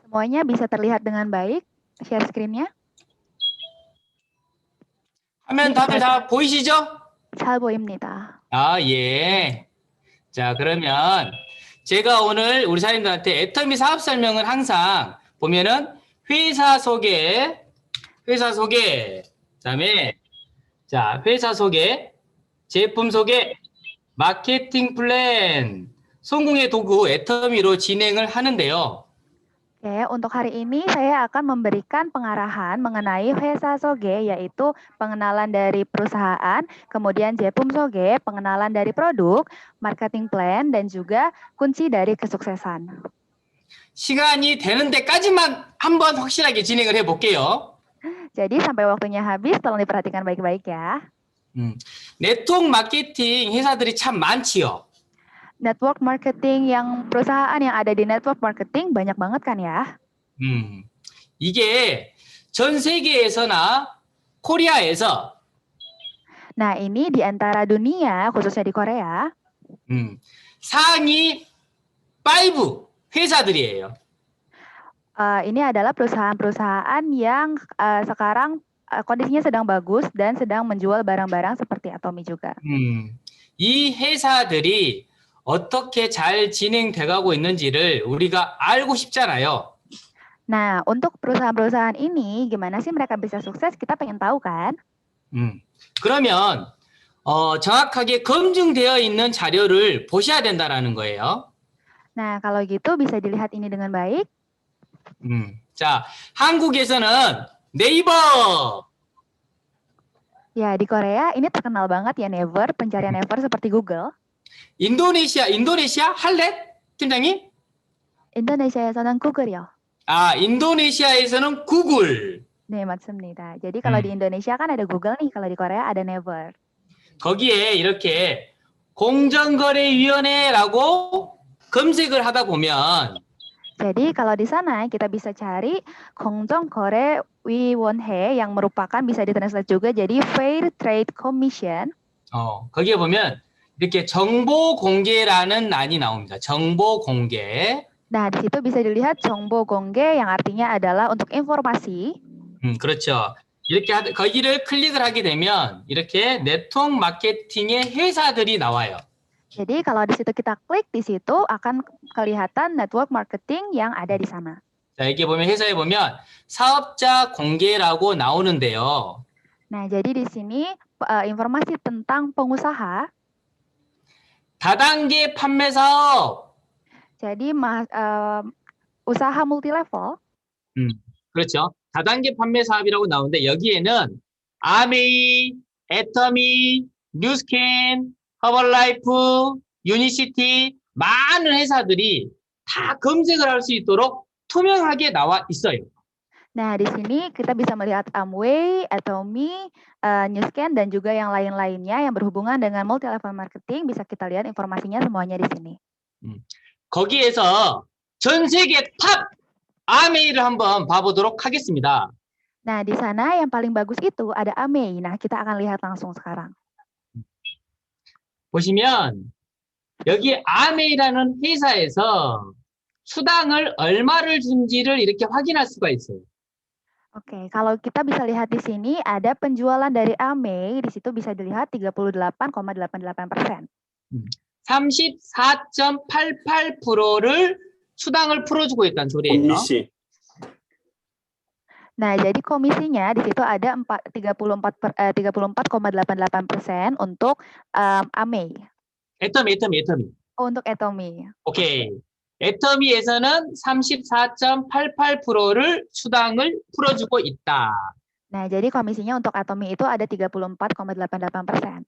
Semuanya bisa terlihat dengan baik, share screen-nya. 화면 다들 다 보이시죠? 잘 보입니다. 아, 예. 자, 그러면 제가 오늘 우리 사장님들한테 애터미 사업 설명을 항상 보면은 회사 소개, 그다음에 자, 회사 소개, 제품 소개, 마케팅 플랜, 성공의 도구 애터미로 진행을 하는데요. Oke, untuk hari ini saya akan memberikan pengarahan mengenai Hesa Soge, yaitu pengenalan dari perusahaan, kemudian Jepum Soge, pengenalan dari produk, marketing plan, dan juga kunci dari kesuksesan. 시간이 되는 데까지만 한번 확실하게 진행을 해볼게요. Jadi sampai waktunya habis, tolong diperhatikan baik-baik ya. 네트워크 마케팅 회사들이 참 많지요. Network marketing yang perusahaan yang ada di network marketing banyak banget kan ya? 이게 전 세계에서나 코리아에서 Nah, ini di antara dunia, khususnya di Korea, 상위 5 회사들이에요. ini adalah perusahaan-perusahaan yang sekarang kondisinya sedang bagus dan sedang menjual barang-barang seperti Atomi juga. 이 회사들이 어떻게 잘 진행돼가고 있는지를 우리가 알고 싶잖아요. Nah, untuk perusahaan-perusahaan ini, gimana sih mereka bisa sukses? Kita pengen tahu kan? 그러면 정확하게 검증되어 있는 자료를 보셔야 된다라는 거예요. Nah, kalau gitu bisa dilihat ini dengan baik. 자, 한국에서는 네이버. Ya, di Korea ini terkenal banget ya Naver, pencarian Naver seperti Google. 인도네시아 할래? 팀장님? Indonesia에서는 Google요. 아, 인도네시아에서는 구글. 네, 맞습니다. Jadi kalau di Indonesia kan ada Google nih, kalau di Korea ada Naver. 거기에 이렇게 공정거래위원회라고 검색을 하다 보면 Jadi kalau di sana kita bisa cari 공정거래위원회 yang merupakan bisa ditranslate juga jadi Fair Trade Commission. 거기에 보면 이렇게 정보 공개라는 란이 나옵니다. 정보 공개. Nah, di situ bisa dilihat 정보 공개 yang artinya adalah untuk informasi. 그렇죠. 이렇게 거기를 클릭을 하게 되면 이렇게 네트워크 마케팅의 회사들이 나와요. Jadi kalau di situ kita klik di situ akan kelihatan network marketing yang ada di sana. 자, 여기 보면 회사에 보면 사업자 공개라고 나오는데요. Nah, jadi di sini informasi tentang pengusaha. 다단계 판매 사업. Jadi usaha multilevel. 그렇죠. 다단계 판매 사업이라고 나오는데 여기에는 아메이, 애터미, 뉴스캔, 허벌라이프, 유니시티 많은 회사들이 다 검색을 할 수 있도록 투명하게 나와 있어요. Nah, di sini kita bisa melihat Amway, Atomi, Newscan, dan juga yang lain-lainnya yang berhubungan dengan multi-level marketing. Bisa kita lihat informasinya semuanya di sini. 거기에서 전 세계 탑 아메이를 한번 봐보도록 하겠습니다. Nah, di sana yang paling bagus itu ada Amway. Nah, kita akan lihat langsung sekarang. 보시면 여기 아메이라는 회사에서 수당을 얼마를 준지를 이렇게 확인할 수가 있어요. Oke, kalau kita bisa lihat di sini ada penjualan dari Amway, di situ bisa dilihat 38,88%. 34.88%를 수당을 풀어주고 있다는 소리예요. Nah, jadi komisinya di situ ada 34,88% untuk Amway. 애터미. Untuk Atomi. 오케이. 애터미에서는 34.88%를 수당을 풀어주고 있다. Nah, jadi komisinya untuk Atomi itu ada 34,88%.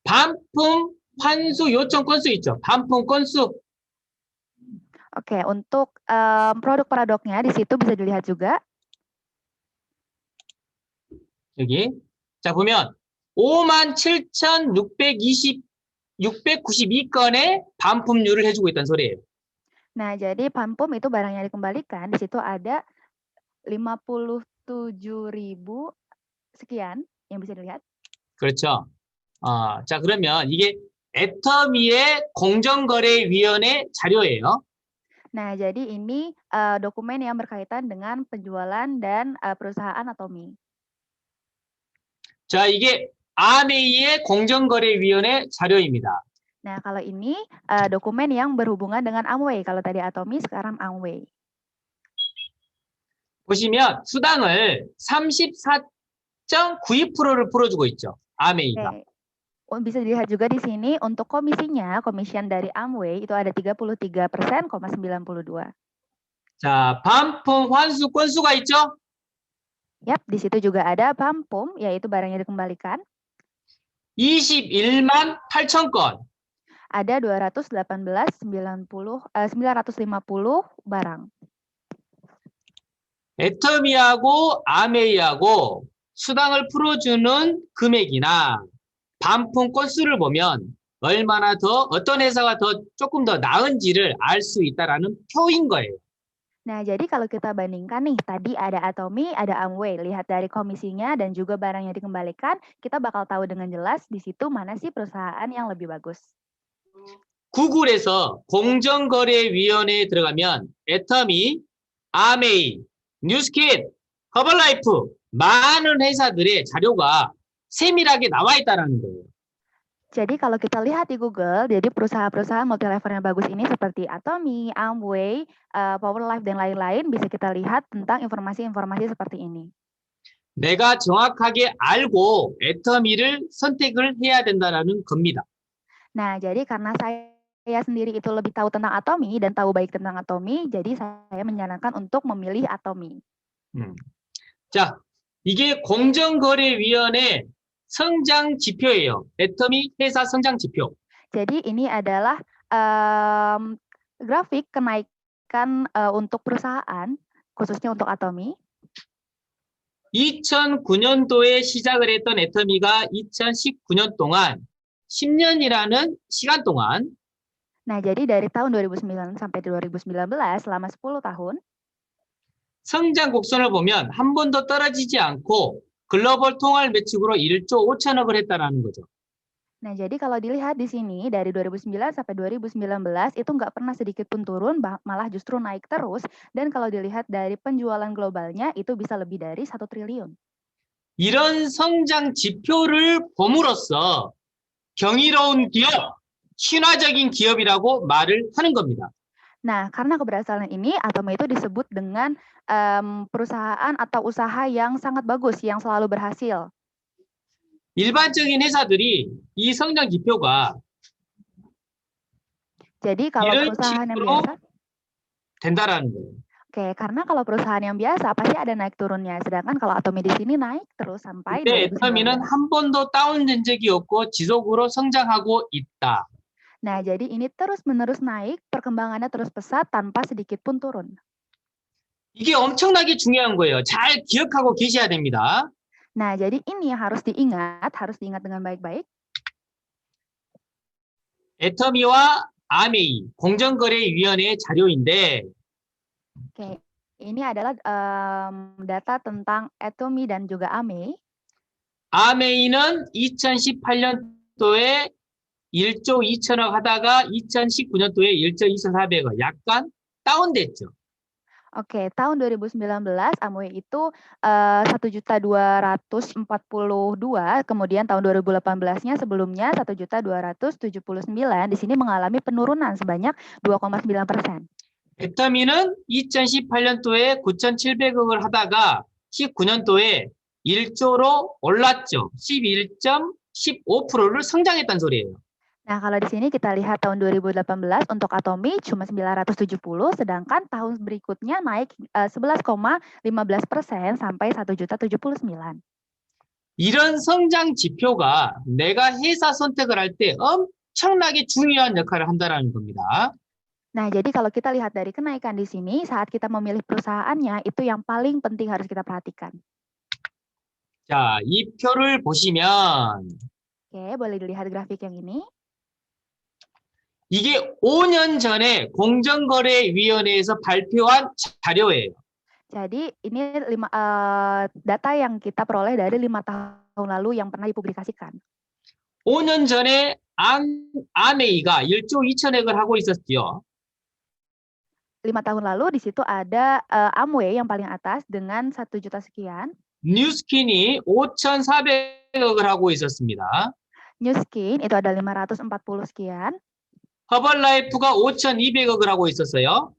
반품 환수 요청 건수 있죠. 반품 건수. Oke, untuk produk-produknya di situ bisa dilihat juga. 여기. 자, 보면 57,692건의 반품률을 해주고 있다는 소리예요. Nah, jadi 반품 itu barangnya dikembalikan, di situ ada 57.000 sekian yang bisa dilihat. 그렇죠. 자, 그러면 이게 애터미의 공정거래위원회 자료예요. Nah, jadi ini dokumen yang berkaitan dengan penjualan dan perusahaan Atomi. 자, 이게 아메이의 공정거래위원회 자료입니다. Nah, kalau ini dokumen yang berhubungan dengan Amway. Kalau tadi Atomi, sekarang Amway. 보시면 수당을 34.92%를 풀어주고 있죠. 아메이가. Oke. Bisa dilihat juga di sini untuk komisinya, komisian dari Amway itu ada 33%,92. 자, 반품 환수 건수가 있죠? Yap, di situ juga ada pampum, yaitu barangnya dikembalikan. 21만 8천 건. Ada 950 barang. 애터미하고 아메이하고 수당을 풀어주는 금액이나 반품 건수를 보면 얼마나 더 어떤 회사가 더 조금 더 나은지를 알 수 있다라는 표인 거예요. Nah, jadi kalau kita bandingkan nih, tadi ada Atomi, ada Amway. Lihat dari komisinya dan juga barang yang dikembalikan, kita bakal tahu dengan jelas di situ mana sih perusahaan yang lebih bagus. 구글에서 공정거래위원회에 들어가면 애터미, 아메이, 뉴스킷, 허벌라이프 많은 회사들의 자료가 세밀하게 나와 있다는 거예요. Jadi kalau kita lihat di Google, jadi perusahaan-perusahaan multilevel yang bagus ini seperti Atomi, Amway, Powerlife, dan lain-lain bisa kita lihat tentang informasi-informasi seperti ini. 내가 정확하게 알고 애터미를 선택을 해야 된다는 겁니다. Nah, jadi karena saya sendiri itu lebih tahu tentang Atomi dan tahu baik tentang Atomi, jadi saya menyarankan untuk memilih Atomi. 자, 이게 공정거래위원회 성장 지표예요. 애터미 회사 성장 지표. Jadi ini adalah grafik kenaikan untuk perusahaan, khususnya untuk Atomi. 2009년도에 시작을 했던 애터미가 2019년 동안 10년이라는 시간 동안 Nah, jadi dari tahun 2009 sampai 2019 selama 10 tahun 성장 곡선을 보면 한 번도 떨어지지 않고 글로벌 통할 매출으로 1조 5천억을 했다라는 거죠. Nah, jadi kalau dilihat di sini dari 2009 sampai 2019 itu nggak pernah sedikit pun turun, malah justru naik terus. Dan kalau dilihat dari penjualan globalnya itu bisa lebih dari 1 triliun. 이런 성장 지표를 봄으로써 경이로운 기업, 신화적인 기업이라고 말을 하는 겁니다. Nah, karena keberhasilan ini, Atomi itu disebut dengan perusahaan atau usaha yang sangat bagus, yang selalu berhasil. 일반적인 회사들이 이 성장 지표가 Jadi kalau 이런 perusahaan yang 식으로 biasa, 된다라는 거예요. oke, karena kalau perusahaan yang biasa pasti ada naik turunnya, sedangkan kalau Atomi di sini naik terus sampai 근데 2019. 애터미는 한 번도 다운된 적이 없고 지속으로 성장하고 있다. Nah, jadi ini terus-menerus naik, perkembangannya terus pesat tanpa sedikit pun turun. 이게 엄청나게 중요한 거예요. 잘 기억하고 계셔야 됩니다. Nah, jadi ini yang harus diingat dengan baik-baik. 애터미와 아메이 공정거래위원회 자료인데 Oke, ini adalah data tentang Atomi dan juga Amei. 아메이는 2018년도에 1조 2천억 하다가 2019년도에 1조 2,400억 약간 다운됐죠. Oke, tahun 2019 Amway itu 1.242.000, kemudian tahun 2018-nya sebelumnya 1.279.000. Di sini mengalami penurunan sebanyak 2,9%. 애터미는 2018년도에 9,700억을 하다가 19년도에 1조로 올랐죠. 11.15%를 성장했단 소리예요. Nah, kalau di sini kita lihat tahun 2018 untuk Atomi cuma 970, sedangkan tahun berikutnya naik 11,15% sampai 1.079. 이런 성장 지표가 내가 회사 선택을 할 때 엄청나게 중요한 역할을 한다는 겁니다. Nah, jadi kalau kita lihat dari kenaikan di sini, saat kita memilih perusahaannya, itu yang paling penting harus kita perhatikan. 자, 이 표를 보시면 Oke, boleh dilihat grafik yang ini. 이게 5년 전에 공정거래위원회에서 발표한 자료예요. Jadi ini data yang kita peroleh dari 5 tahun lalu yang pernah dipublikasikan. 5년 전에 아메이가 1조 2천억을 하고 있었죠. 5 tahun lalu di situ ada Amway yang paling atas dengan 1 juta sekian. 뉴스킨이 5,400억을 하고 있었습니다. New Skin itu ada 540 sekian. 허벌라이프가 5,200억을 하고 있었어요.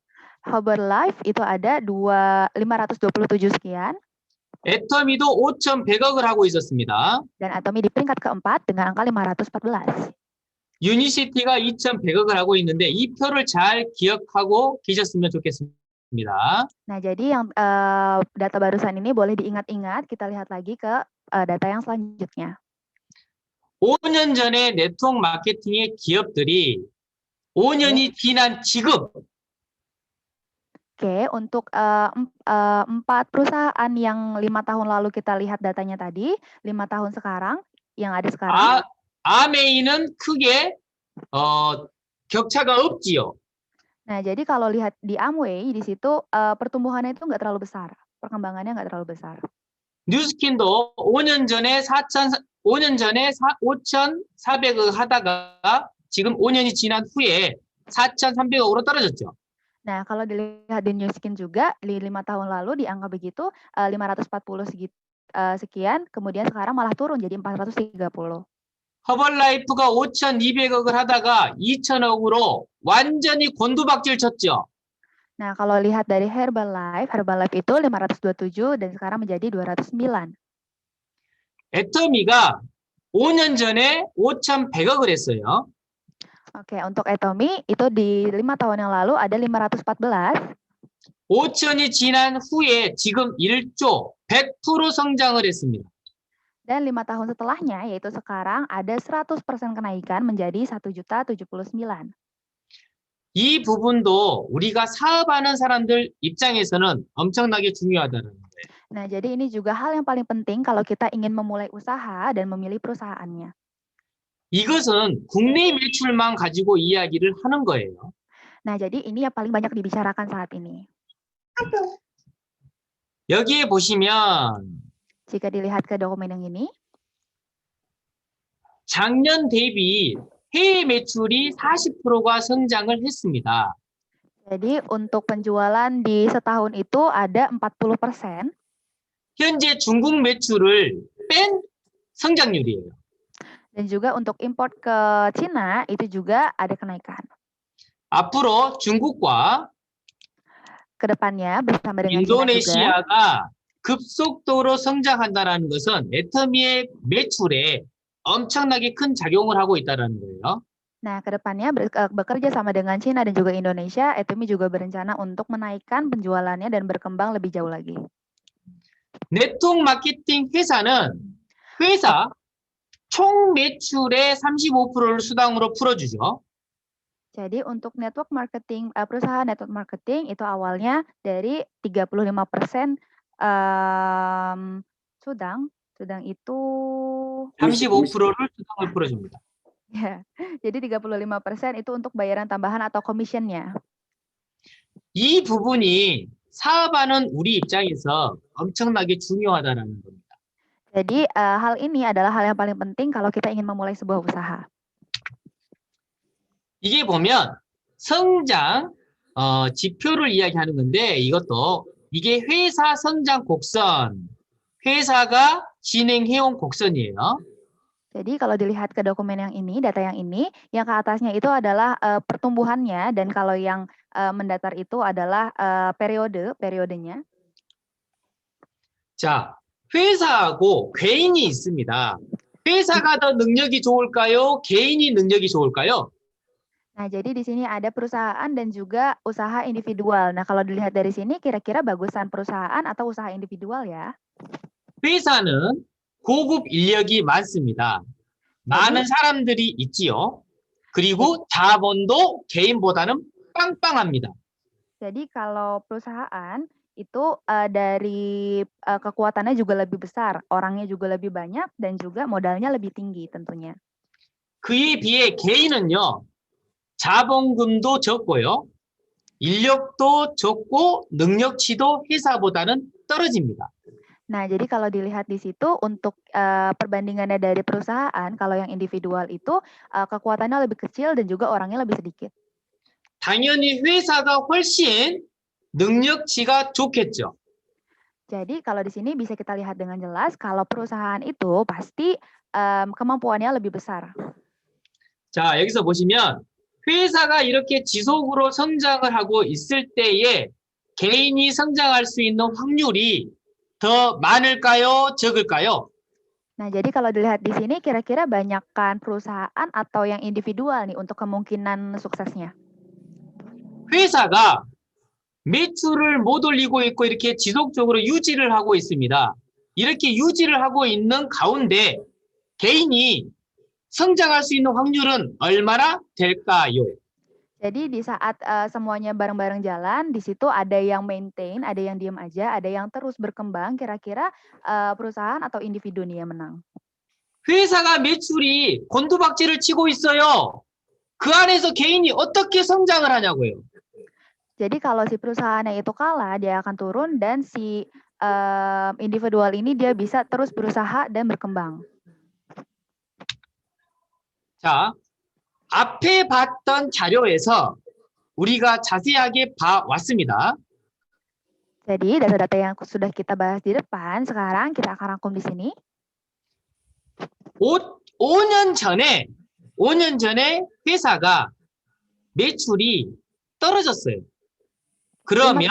Herbalife itu ada 527 sekian. 애터미도 5,100억을 하고 있었습니다. Dan Atomy di peringkat keempat dengan angka 514. 유니시티가 2,100억을 하고 있는데 이 표를 잘 기억하고 계셨으면 좋겠습니다. Nah, jadi yang data barusan ini boleh diingat-ingat. Kita lihat lagi ke data yang selanjutnya. 5년 전에 네트워크 마케팅의 기업들이 5년이 지난 지금 Oke, untuk 4 perusahaan yang 5 tahun lalu kita lihat datanya tadi, 5 tahun sekarang, yang ada sekarang. 아메이는 크게 격차가 없지요. Nah, jadi kalau lihat di Amway, di situ pertumbuhannya itu nggak terlalu besar. Perkembangannya nggak terlalu besar. 뉴스킨도 5년 전에 5,400억 하다가 지금 5년이 지난 후에 4,300억으로 떨어졌죠. Nah, kalau dilihat di New Skin juga, di 5 tahun lalu di angka begitu, 540 sekian, kemudian sekarang malah turun jadi 430. 허벌라이프가 5,200억을 하다가 2,000억으로 완전히 곤두박질 쳤죠. Nah, kalau lihat dari Herbalife itu 527 dan sekarang menjadi 209. 애터미가 5년 전에 5,100억을 했어요. Oke, untuk Atomy itu di 5 tahun yang lalu ada 514. 5천이 지난 후에 지금 1조 100% 성장을 했습니다. Dan 5 tahun setelahnya, yaitu sekarang ada 100% kenaikan menjadi 1.079. 이 부분도 우리가 사업하는 사람들 입장에서는 엄청나게 중요하다는 거예요. Nah, jadi ini juga hal yang paling penting kalau kita ingin memulai usaha dan memilih perusahaannya. 이것은 국내 매출만 가지고 이야기를 하는 거예요. Nah, jadi ini yang paling banyak dibicarakan saat ini. 여기에 보시면 Jika dilihat ke dokumen yang ini, 작년 대비 해외 매출이 40%가 성장을 했습니다. jadi untuk penjualan di setahun itu ada 40%. 현재 중국 매출을 뺀 성장률이에요. Dan juga untuk import ke Cina itu juga ada kenaikan. 앞으로 중국과 Kedepannya bersama dengan Cina juga. 인도네시아가 급속도로 성장한다는 것은 애터미의 매출에 엄청나게 큰 작용을 하고 있다는 거예요. Nah, kedepannya bekerja sama dengan Cina dan juga Indonesia, Atomy juga berencana untuk menaikkan penjualannya dan berkembang lebih jauh lagi. 네트워크 마케팅 회사 총 매출의 35%를 수당으로 풀어주죠. Jadi untuk network marketing, perusahaan network marketing itu awalnya dari 35% Sudang itu 35%를 수당을 풀어줍니다. ya. Jadi 35% itu untuk bayaran tambahan atau commission-nya. 이 부분이 사업하는 우리 입장에서 엄청나게 중요하다는 겁니다. Jadi hal ini adalah hal yang paling penting kalau kita ingin memulai sebuah usaha. 이게 보면 성장 지표를 이야기하는 건데 이게 회사 성장 곡선, 회사가 진행해온 곡선이에요. Jadi kalau dilihat ke dokumen yang ini, data yang ini, yang ke atasnya itu adalah pertumbuhannya, dan kalau yang mendatar itu adalah periodenya. 자, 회사하고 개인이 있습니다. 회사가 더 능력이 좋을까요? 개인이 능력이 좋을까요? Nah, jadi di sini ada perusahaan dan juga usaha individual. Nah, kalau dilihat dari sini, kira-kira bagusan perusahaan atau usaha individual ya? 회사는 고급 인력이 많습니다. 많은 사람들이 있지요. 그리고 자본도 개인보다는 빵빵합니다. Jadi kalau perusahaan itu dari kekuatannya juga lebih besar, orangnya juga lebih banyak, dan juga modalnya lebih tinggi tentunya. 그에 비해 개인은요, 자본금도 적고요, 인력도 적고 능력치도 회사보다는 떨어집니다. Nah, jadi kalau dilihat di situ untuk perbandingannya dari perusahaan, kalau yang individual itu kekuatannya lebih kecil dan juga orangnya lebih sedikit. 당연히 회사가 훨씬 능력치가 좋겠죠. Jadi kalau di sini bisa kita lihat dengan jelas kalau perusahaan itu pasti kemampuannya lebih besar. 자, 여기서 보시면 회사가 이렇게 지속으로 성장을 하고 있을 때에 개인이 성장할 수 있는 확률이 더 많을까요? 적을까요? Nah, jadi kalau dilihat di sini kira-kira banyakkan perusahaan atau yang individual nih untuk kemungkinan suksesnya. 회사가 매출을 못 올리고 있고 이렇게 지속적으로 유지를 하고 있습니다. 이렇게 유지를 하고 있는 가운데 개인이 성장할 수 있는 확률은 얼마나 될까요? Jadi di saat semuanya bareng-bareng jalan, di situ ada yang maintain, ada yang diem aja, ada yang terus berkembang. Kira-kira perusahaan atau individu nih yang menang? 회사가 매출이 곤두박질을 치고 있어요. 그 안에서 개인이 어떻게 성장을 하냐고요. Jadi kalau si perusahaannya itu kalah, dia akan turun dan si individual ini dia bisa terus berusaha dan berkembang. 자, 앞에 봤던 자료에서 우리가 자세하게 봐왔습니다. Jadi data-data yang sudah kita bahas di depan, sekarang kita akan rangkum di sini. 5년 전에 회사가 매출이 떨어졌어요. 그러면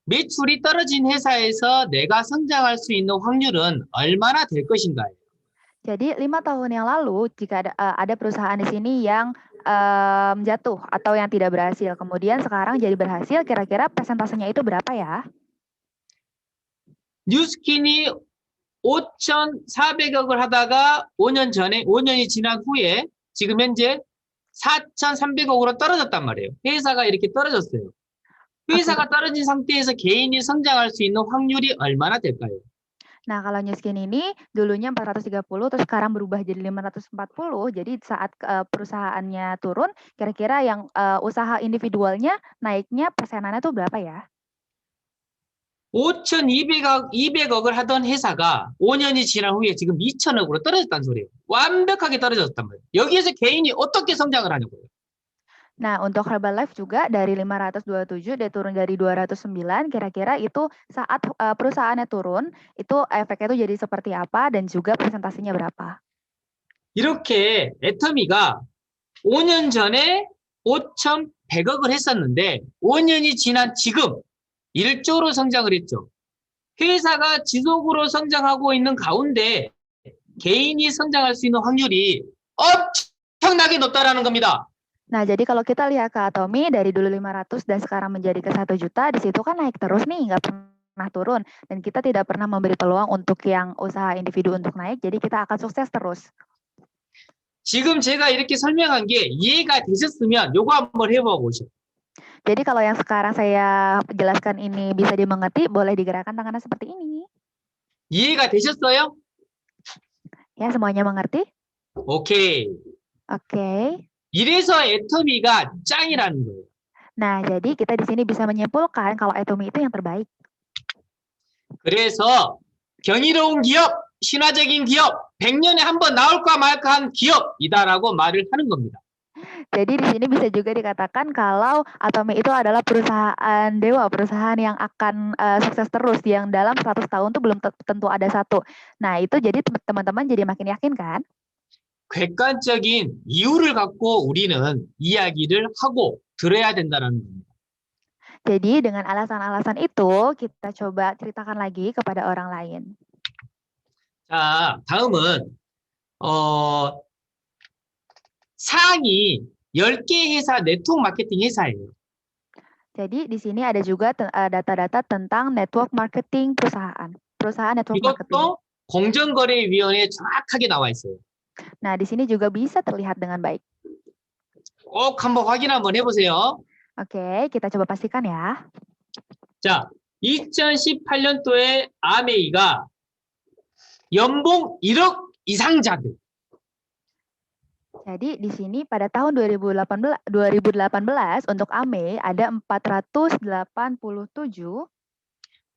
매출이 떨어진 회사에서 내가 성장할 수 있는 확률은 얼마나 될 것인가요? Jadi 5 tahun yang lalu jika ada perusahaan di sini yang jatuh atau yang tidak berhasil, kemudian sekarang jadi berhasil, kira-kira persentasenya itu berapa ya? 뉴스킨이 5,400억을 하다가 5년이 지난 후에 지금 현재 4,300억으로 떨어졌단 말이에요. 회사가 이렇게 떨어졌어요. 회사가 떨어진 상태에서 개인이 성장할 수 있는 확률이 얼마나 될까요? Nah, kalau Newskin ini dulunya 430, terus sekarang berubah jadi 540. Jadi saat perusahaannya turun, kira-kira yang usaha individualnya naiknya persenannya tuh berapa ya? 5,200억을 하던 회사가 5년이 지난 후에 지금 2,000억으로 떨어졌다는 소리예요. 완벽하게 떨어졌단 말이에요. 여기에서 개인이 어떻게 성장을 하냐고요. Nah, untuk Herbalife juga dari 527 dia turun jadi 209, kira-kira itu saat perusahaannya turun, itu efeknya itu jadi seperti apa dan juga presentasinya berapa? 이렇게 애터미가 5년 전에 5,100억을 했었는데 5년이 지난 지금 1조로 성장을 했죠. 회사가 지속으로 성장하고 있는 가운데 개인이 성장할 수 있는 확률이 엄청나게 높다라는 겁니다. Nah, jadi kalau kita lihat ke Atomy dari dulu 500 dan sekarang menjadi ke 1 juta, di situ kan naik terus nih, nggak pernah turun. Dan kita tidak pernah memberi peluang untuk yang usaha individu untuk naik, jadi kita akan sukses terus. 지금 제가 이렇게 설명한 게 이해가 되셨으면 요거 한번 해보고 오세요. Jadi kalau yang sekarang saya jelaskan ini bisa dimengerti, boleh digerakkan tangannya seperti ini. 이해가 되셨어요? Ya, semuanya mengerti? 오케이. Oke. 이래서 애터미가 짱이라는 거예요. Nah, jadi kita di sini bisa menyimpulkan kalau Atomy itu yang terbaik. 그래서 경이로운 기업, 신화적인 기업, 100년에 한 번 나올까 말까 한 기업이다라고 말을 하는 겁니다. Jadi di sini bisa juga dikatakan kalau Atomy itu adalah perusahaan dewa, perusahaan yang akan sukses terus, yang dalam 100 tahun tuh belum tentu ada satu. Nah, itu jadi teman-teman jadi makin yakin kan? 객관적인 이유를 갖고 우리는 이야기를 하고 들어야 된다는 겁니다. Jadi dengan alasan-alasan itu kita coba ceritakan lagi kepada orang lain. 자, 다음은 상위 10개 회사 네트워크 마케팅 회사예요. Jadi di sini ada juga data-data tentang network marketing perusahaan network marketing. 이것도 공정거래위원회에 정확하게 나와 있어요. Nah, di sini juga bisa terlihat dengan baik. 꼭 한번 확인 한번 해보세요. Oke, kita coba pastikan ya. 자, 2018년도에 아메이가 연봉 1억 이상 자들. Jadi di sini pada tahun 2018 untuk AME ada 487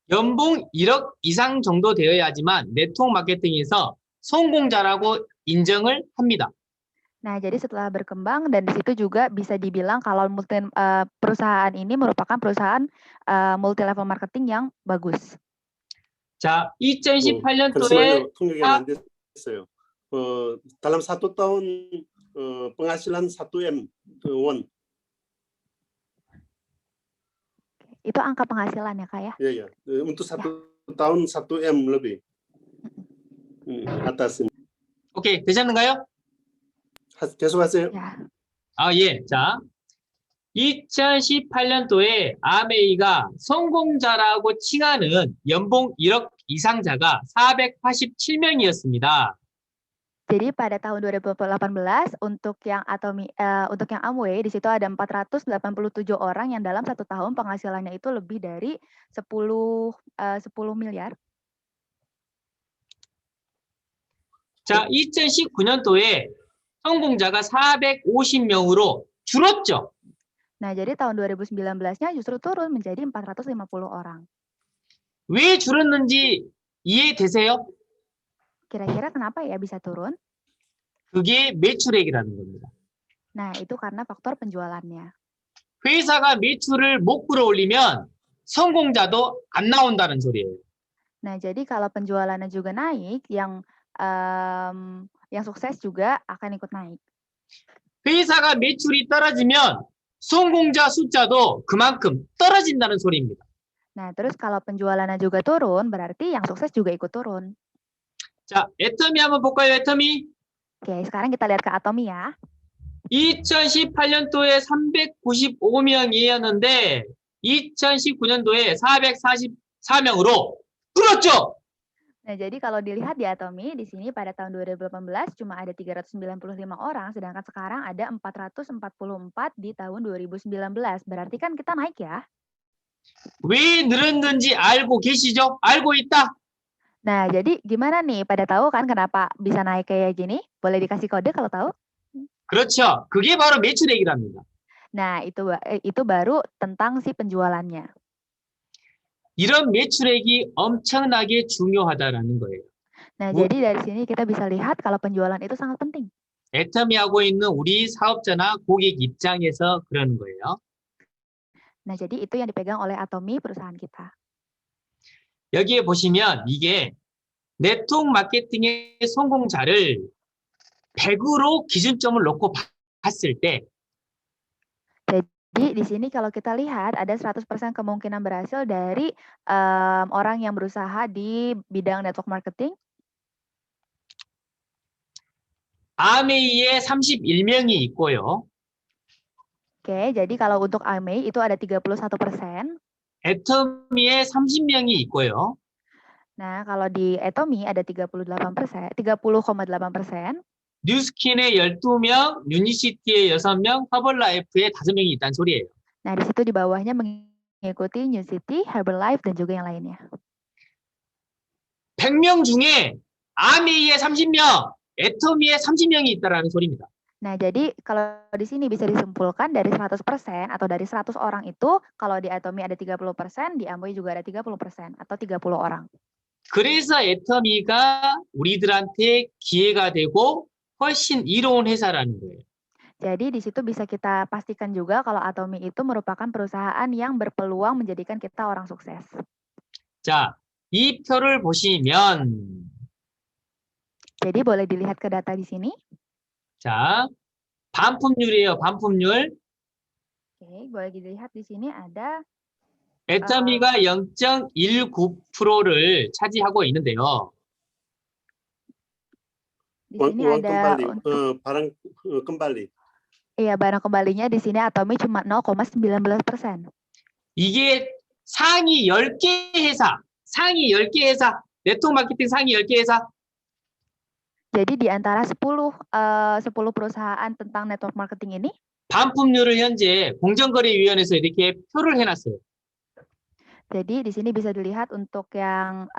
연봉 1억 이상 정도 되어야지만 네트워크 마케팅에서 성공자라고 인정을 합니다. Nah, jadi setelah berkembang dan di situ juga bisa dibilang kalau perusahaan ini merupakan perusahaan multi level marketing yang bagus. 자, 잠시만요. 2018년도에 통역이 안 됐어요. dalam 1 tahun penghasilan 1 M won. Itu angka penghasilan ya, Kak ya? Ya, ya. Untuk 1 tahun 1 M lebih. atas은. 오케이, 되셨는가요? 계속하세요. Ya. 아, 예. 자, 2018년도에 아메이가 성공자라고 칭하는 연봉 1억 이상자가 487명이었습니다. Jadi pada tahun 2018 untuk yang Amway di situ ada 487 orang yang dalam 1 tahun penghasilannya itu lebih dari 10 miliar. 자, 2019년도에 성공자가 450명으로 줄었죠. Nah, jadi tahun 2019-nya justru turun menjadi 450 orang. 왜 줄었는지 이해되세요? Kira-kira kenapa ya bisa turun? 그게 매출액이라는 겁니다. Nah, itu karena faktor penjualannya. 회사가 매출을 못 끌어올리면 성공자도 안 나온다는 소리예요. Nah, jadi kalau penjualannya juga naik, yang sukses juga akan ikut naik. 회사가 매출이 떨어지면 성공자 숫자도 그만큼 떨어진다는 소리입니다. Nah, terus kalau penjualannya juga turun, berarti yang sukses juga ikut turun. 자, 애터미 한번 볼까요, 애터미? Oke, sekarang kita lihat ke Atomy ya. 2018년도에 395명이었는데 2019년도에 444명으로 줄었죠. Nah, jadi kalau dilihat di Atomy, di sini pada tahun 2018 cuma ada 395 orang, sedangkan sekarang ada 444 di tahun 2019. Berarti kan kita naik ya. 왜 늘었는지 알고 계시죠? 알고 있다. Nah, jadi gimana nih? Pada tahu kan kenapa bisa naik kayak gini? Boleh dikasih kode kalau tahu? 그렇죠. 그게 바로 매출액이랍니다. Nah, itu baru tentang si penjualannya. 이런 매출액이 엄청나게 중요하다라는 거예요. Nah, jadi dari sini kita bisa lihat kalau penjualan itu sangat penting. 애터미하고 있는 우리 사업자나 고객 입장에서 그러는 거예요. Nah, jadi itu yang dipegang oleh Atomy perusahaan kita. 여기에 보시면 이게 네트워크 마케팅의 성공자를 100으로 기준점을 놓고 봤을 때 Jadi di sini kalau kita lihat ada 100% kemungkinan berhasil dari orang yang berusaha di bidang network marketing. 아메이에 31명이 있고요. Oke, jadi kalau untuk Amway itu ada 31%. 애터미에 30명이 있고요. Nah, kalau di Atomy ada 30,8%. 뉴스킨에 12명, 유니시티에 6명, 허벌라이프에 5명이 있다는 소리예요. Nah, di situ di bawahnya mengikuti New City, Herbalife, dan juga yang lainnya. 100명 중에 아메이에 30명, 애터미에 30명이 있다는 소리입니다. Nah, jadi kalau di sini bisa disimpulkan dari 100% atau dari 100 orang itu, kalau di Atomy ada 30%, di Amway juga ada 30% atau 30 orang. 그래서 애터미가 우리들한테 기회가 되고 훨씬 이로운 회사라는 거예요. Jadi di situ bisa kita pastikan juga kalau Atomy itu merupakan perusahaan yang berpeluang menjadikan kita orang sukses. 자, 이 표를 보시면 Jadi boleh dilihat ke data di sini. 자, 반품률이에요. 반품률. Oke, boleh dilihat di sini ada 애터미가 0.19%를 차지하고 있는데요. di sini ada barang kembali. Iya, barang kembalinya di sini Atomy cuma 0,19%. 이게 상위 10개 회사, 네트워크 마케팅 상위 10개 회사. Jadi di antara 10 perusahaan tentang network marketing ini, 반품률을 현재 공정거래위원회에서 이렇게 표를 해놨어요. jadi di sini bisa dilihat untuk yang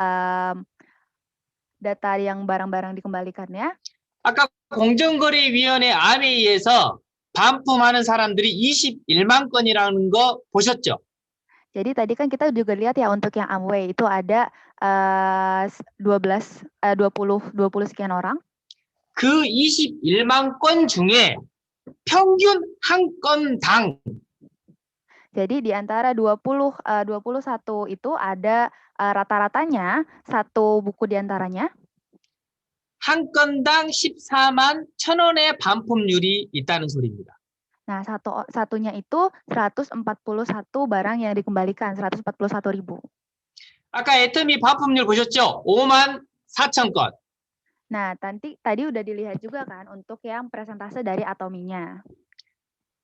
data yang barang-barang dikembalikannya. 아까 공정거래위원회 아메이에서 반품하는 사람들이 21만 건이라는 거 보셨죠? Jadi tadi kan kita juga lihat ya untuk yang Amway itu ada 20 sekian orang. 그 21만 건 중에 평균 한 건당 Jadi di antara 21 itu ada rata-ratanya satu buku di antaranya 한 건당 14만 1,000원의 반품률이 있다는 소리입니다. Nah, satunya itu 141 barang yang dikembalikan, 141.000. 아까 애터미 반품률 보셨죠? 5만 4천 건. Nah, tadi udah dilihat juga kan untuk yang persentase dari atominya.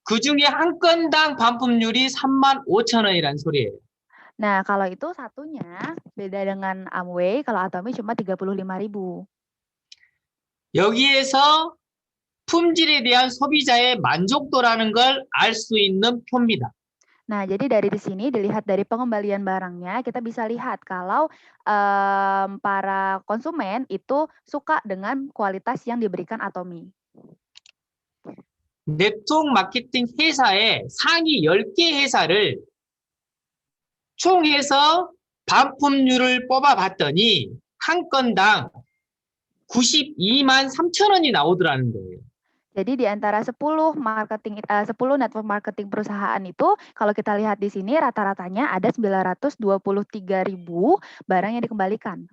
그 중에 한 건당 반품률이 3만 5천 원이라는 소리예요. Nah, kalau itu satunya beda dengan Amway, kalau Atomi cuma 35.000. 여기에서 품질에 대한 소비자의 만족도라는 걸 알 수 있는 표입니다. Nah, jadi dari di sini dilihat dari pengembalian barangnya, kita bisa lihat kalau para konsumen itu suka dengan kualitas yang diberikan Atomi. 네트워크 마케팅 회사의 상위 10개 회사를 총해서 반품률을 뽑아봤더니 한 건당 92만 3천 원이 나오더라는 거예요. Jadi di antara 10 network marketing perusahaan itu, kalau kita lihat di sini rata-ratanya ada 923.000 barang yang dikembalikan.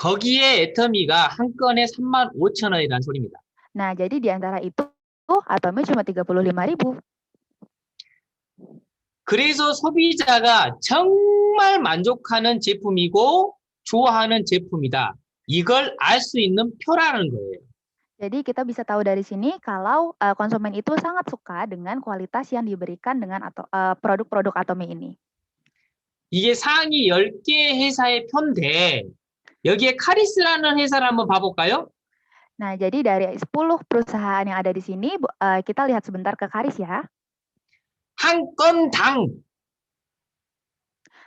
거기에 애터미가 한 건에 3만 5천 원이라는 소리입니다. Nah, jadi di antara itu Atomi cuma 35.000. 그래서 소비자가 정말 만족하는 제품이고 좋아하는 제품이다. 이걸 알 수 있는 표라는 거예요. Jadi kita bisa tahu dari sini kalau konsumen itu sangat suka dengan kualitas yang diberikan dengan produk-produk Atomi ini. 이게 상위 10개 회사의 표인데 여기에 카리스라는 회사를 한번 봐볼까요? Nah, jadi dari 10 perusahaan yang ada di sini, kita lihat sebentar ke Karis ya. 한 건당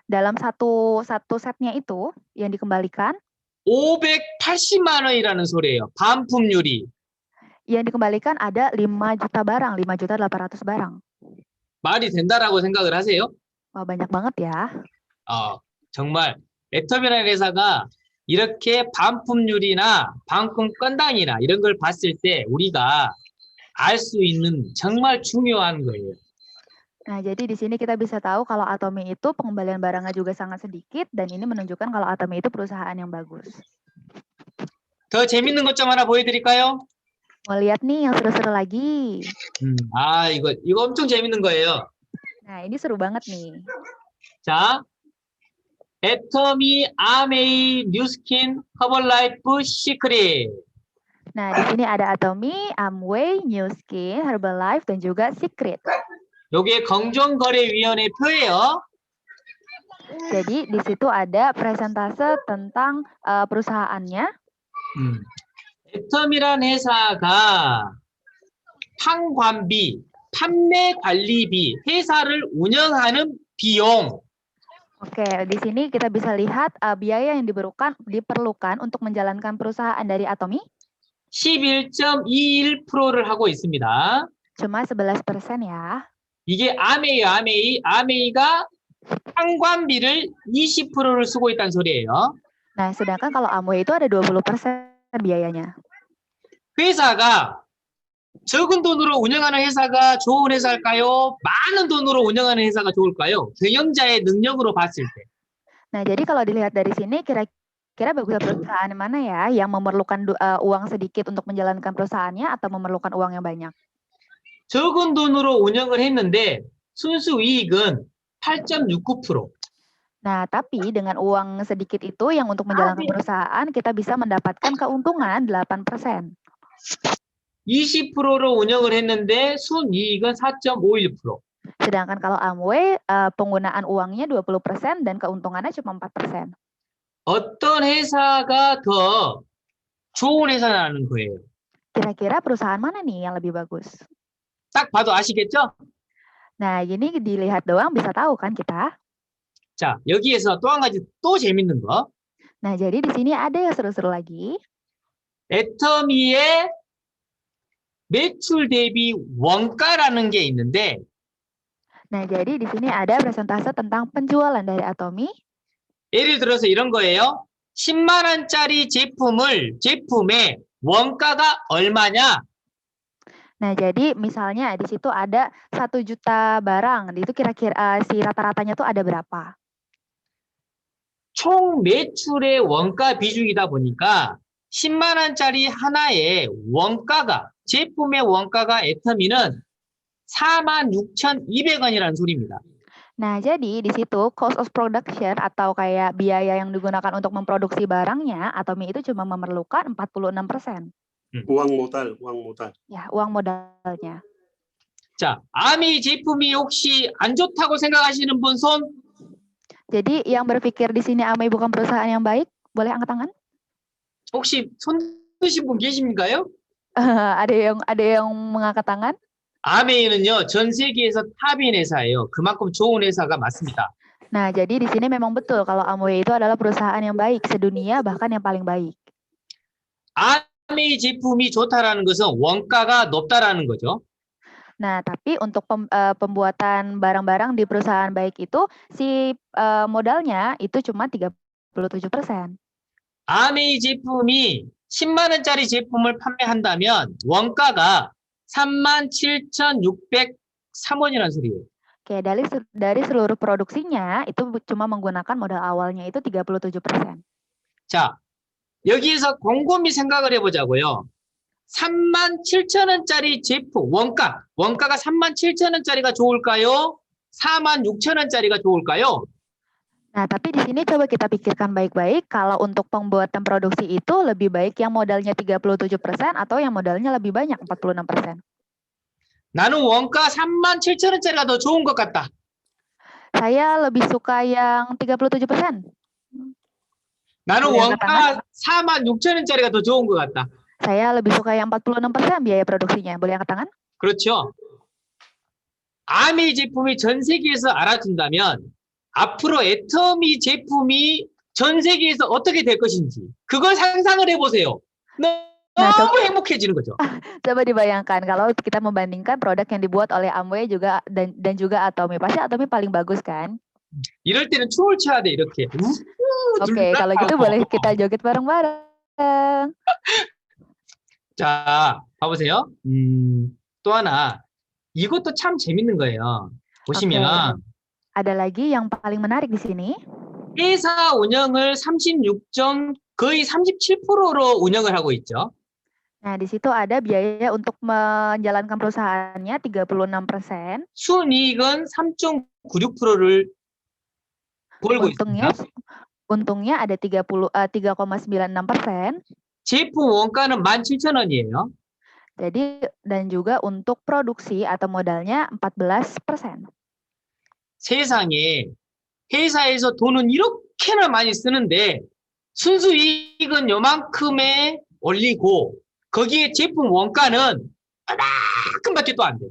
Dalam satu setnya itu yang dikembalikan, 580만 원이라는 소리예요. 반품률이. yang dikembalikan ada 5 juta barang, 5.800.000 barang. 말이 된다라고 생각을 하세요? Wah, banyak banget ya. 정말 애터미라는 회사가 이렇게 반품률이나 반품 건당이나 이런 걸 봤을 때 우리가 알 수 있는 정말 중요한 거예요. Nah, jadi di sini kita bisa tahu kalau Atomi itu pengembalian barangnya juga sangat sedikit dan ini menunjukkan kalau Atomi itu perusahaan yang bagus. 더 재밌는 것 좀 하나 보여드릴까요? Mau lihat nih yang seru-seru lagi. 이거 엄청 재밌는 거예요. Nah, ini seru banget nih. 자, 애터미 아메이 뉴스킨 허벌라이프 시크릿. Nah, di sini ada Atomi, Amway, New Skin, Herbalife, dan juga Secret. 요게 공정거래위원회 표예요. Jadi di situ ada presentase tentang perusahaannya. 애터미란 회사가 판관비, 판매 관리비, 회사를 운영하는 비용. Oke, di sini kita bisa lihat biaya yang diperlukan untuk menjalankan perusahaan dari Atomi 11.21%를 하고 있습니다. cuma 11% ya. 이게 아메이가 판관비를 20%를 쓰고 있다는 소리예요. Nah, sedangkan kalau Amway itu ada 20% biayanya. 회사가 적은 돈으로 운영하는 회사가 좋은 회사일까요? 많은 돈으로 운영하는 회사가 좋을까요? 경영자의 능력으로 봤을 때. Nah, jadi kalau dilihat dari sini, kira-kira bagus perusahaan mana ya yang memerlukan uang sedikit untuk menjalankan perusahaannya atau memerlukan uang yang banyak? 적은 돈으로 운영을 했는데 순수 이익은 8.69%. Nah, tapi dengan uang sedikit itu yang untuk menjalankan perusahaan, kita bisa mendapatkan keuntungan 8%. 20%로 운영을 했는데 순이익은 4.51%. Sedangkan kalau Amway, penggunaan uangnya 20% dan keuntungannya cuma 4%. 어떤 회사가 더 좋은 회사라는 거예요. Kira-kira perusahaan mana nih yang lebih bagus? 딱 봐도 아시겠죠? Nah, ini dilihat doang bisa tahu kan kita? 자, 여기에서 또 한 가지 또 재밌는 거. Nah, jadi di sini ada yang seru-seru lagi. 애터미의 매출 대비 원가라는 게 있는데 Nah, jadi di sini ada presentase tentang penjualan dari Atomi. 예를 들어서 이런 거예요. 10만 원짜리 제품에 원가가 얼마냐? Nah, jadi misalnya di situ ada 1 juta barang, itu kira-kira si rata-ratanya tuh ada berapa? 총 매출의 원가 비중이다 보니까 10만 원짜리 하나의 원가가 제품의 원가가 애터미는 46,200원이라는 소리입니다. Nah, jadi di situ cost of production atau kayak biaya yang digunakan untuk memproduksi barangnya, Atomy itu cuma memerlukan 46%. 우왕 모달. Ya, uang modalnya. 자, 아미 제품이 혹시 안 좋다고 생각하시는 분 손? Jadi yang berpikir di sini Amway bukan perusahaan yang baik, boleh angkat tangan? 혹시 손 드신 분 계십니까요? Ada yang mengangkat tangan? 아메이는요, 전 세계에서 탑인 회사예요. 그만큼 좋은 회사가 맞습니다. Nah, jadi di sini memang betul kalau Amway itu adalah perusahaan yang baik sedunia, bahkan yang paling baik. 아메이 제품이 좋다라는 것은 원가가 높다라는 거죠. Nah, tapi untuk pembuatan barang-barang di perusahaan baik itu, si modalnya itu cuma 37%. 아메이 제품이 10만 원짜리 제품을 판매한다면 원가가 37,603원이라는 소리예요. Oke, dari seluruh produksinya itu cuma menggunakan modal awalnya itu 37%. 자, 여기에서 곰곰이 생각을 해보자고요. 37,000원짜리 제품 원가가 37,000원짜리가 좋을까요? 46,000원짜리가 좋을까요? Nah, tapi di sini coba kita pikirkan baik-baik, kalau untuk pembuatan produksi itu lebih baik yang modalnya 37% atau yang modalnya lebih banyak 46%. 나는 원가 37,000원짜리가 더 좋은 것 같다. Saya lebih suka yang 37%. 나는 Boleh 원가 46,000원짜리가 더 좋은 것 같다. Saya lebih suka yang 46% biaya produksinya. Boleh angkat tangan? 그렇죠. 아메이 제품이 전 세계에서 알아준다면 앞으로 애터미 제품이 전 세계에서 어떻게 될 것인지 그걸 상상을 해보세요. 너무 행복해지는 거죠. Coba dibayangkan kalau kita membandingkan produk yang dibuat oleh Amway juga dan juga Atomy. Pasti Atomy paling bagus kan? 이럴 때는 춤을 춰야 돼 이렇게. Oke, kalau gitu boleh kita joget bareng-bareng. 자, 봐보세요. 또 하나. 이것도 참 재밌는 거예요. 보시면 Ada lagi yang paling menarik di sini. 회사 운영을 거의 37%로 운영을 하고 있죠. Nah, di situ ada biaya untuk menjalankan perusahaannya 36%. 순이익은 3.96%를 벌고 있습니다. Untungnya ada 3,96%. 제품 원가는 17,000원이에요. Jadi dan juga untuk produksi atau modalnya 14%. 세상에 회사에서 돈은 이렇게나 많이 쓰는데 순수이익은 요만큼에 올리고 거기에 제품 원가는 얼마큼밖에 또 안 돼요.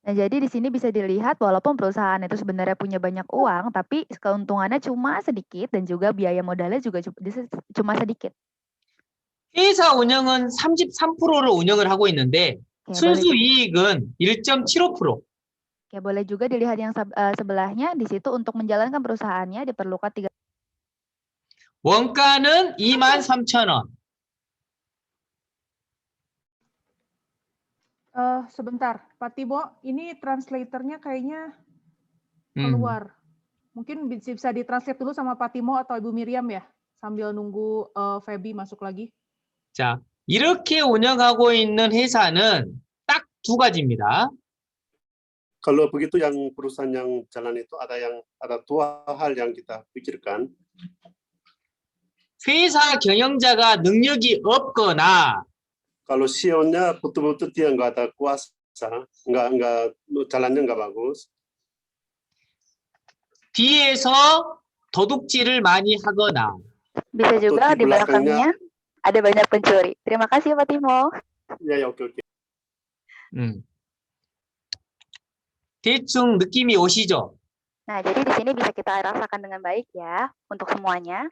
Nah, jadi di sini bisa dilihat walaupun perusahaan itu sebenarnya punya banyak uang, tapi keuntungannya cuma sedikit dan juga biaya modalnya juga cuma sedikit. 회사 운영은 33%를 운영을 하고 있는데 순수이익은 1.75%. Oke, boleh juga dilihat yang sebelahnya. Di situ untuk menjalankan perusahaannya diperlukan 3. 원가는 23,000원. Sebentar, Pak Timo, ini translatornya kayaknya keluar. Mungkin bisa ditranslate dulu sama Pak Timo atau Ibu Miriam ya, sambil nunggu Feby masuk lagi. 자, 이렇게 운영하고 있는 회사는 딱 두 가지입니다. Kalau begitu yang perusahaan yang jalan itu ada dua hal yang kita pikirkan. 회사 경영자가 능력이 없거나 Kalau CEO-nya betul-betul dia nggak ada kuasa, nggak jalannya nggak bagus. 뒤에서 도둑질을 많이 하거나 Bisa juga di belakangnya ada banyak pencuri. Terima kasih Pak Timo. Ya, oke. 대충 느낌이 오시죠? Nah, jadi di sini bisa kita rasakan dengan baik ya untuk semuanya.